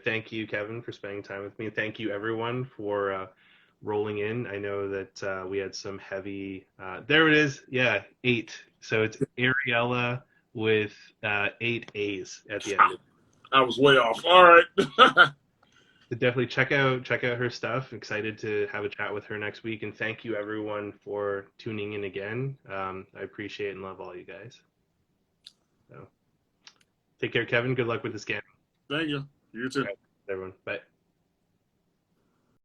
S1: thank you, Kevin, for spending time with me. Thank you, everyone, for rolling in. I know that we had some heavy. There it is. Yeah, 8. So it's Ariella with 8 A's at the end.
S2: I was way off. All right.
S1: So definitely check out her stuff. Excited to have a chat with her next week, and thank you everyone for tuning in again. I appreciate and love all you guys. So take care, Kevin. Good luck with the scan.
S2: Thank you. You too.
S1: Right, everyone. Bye.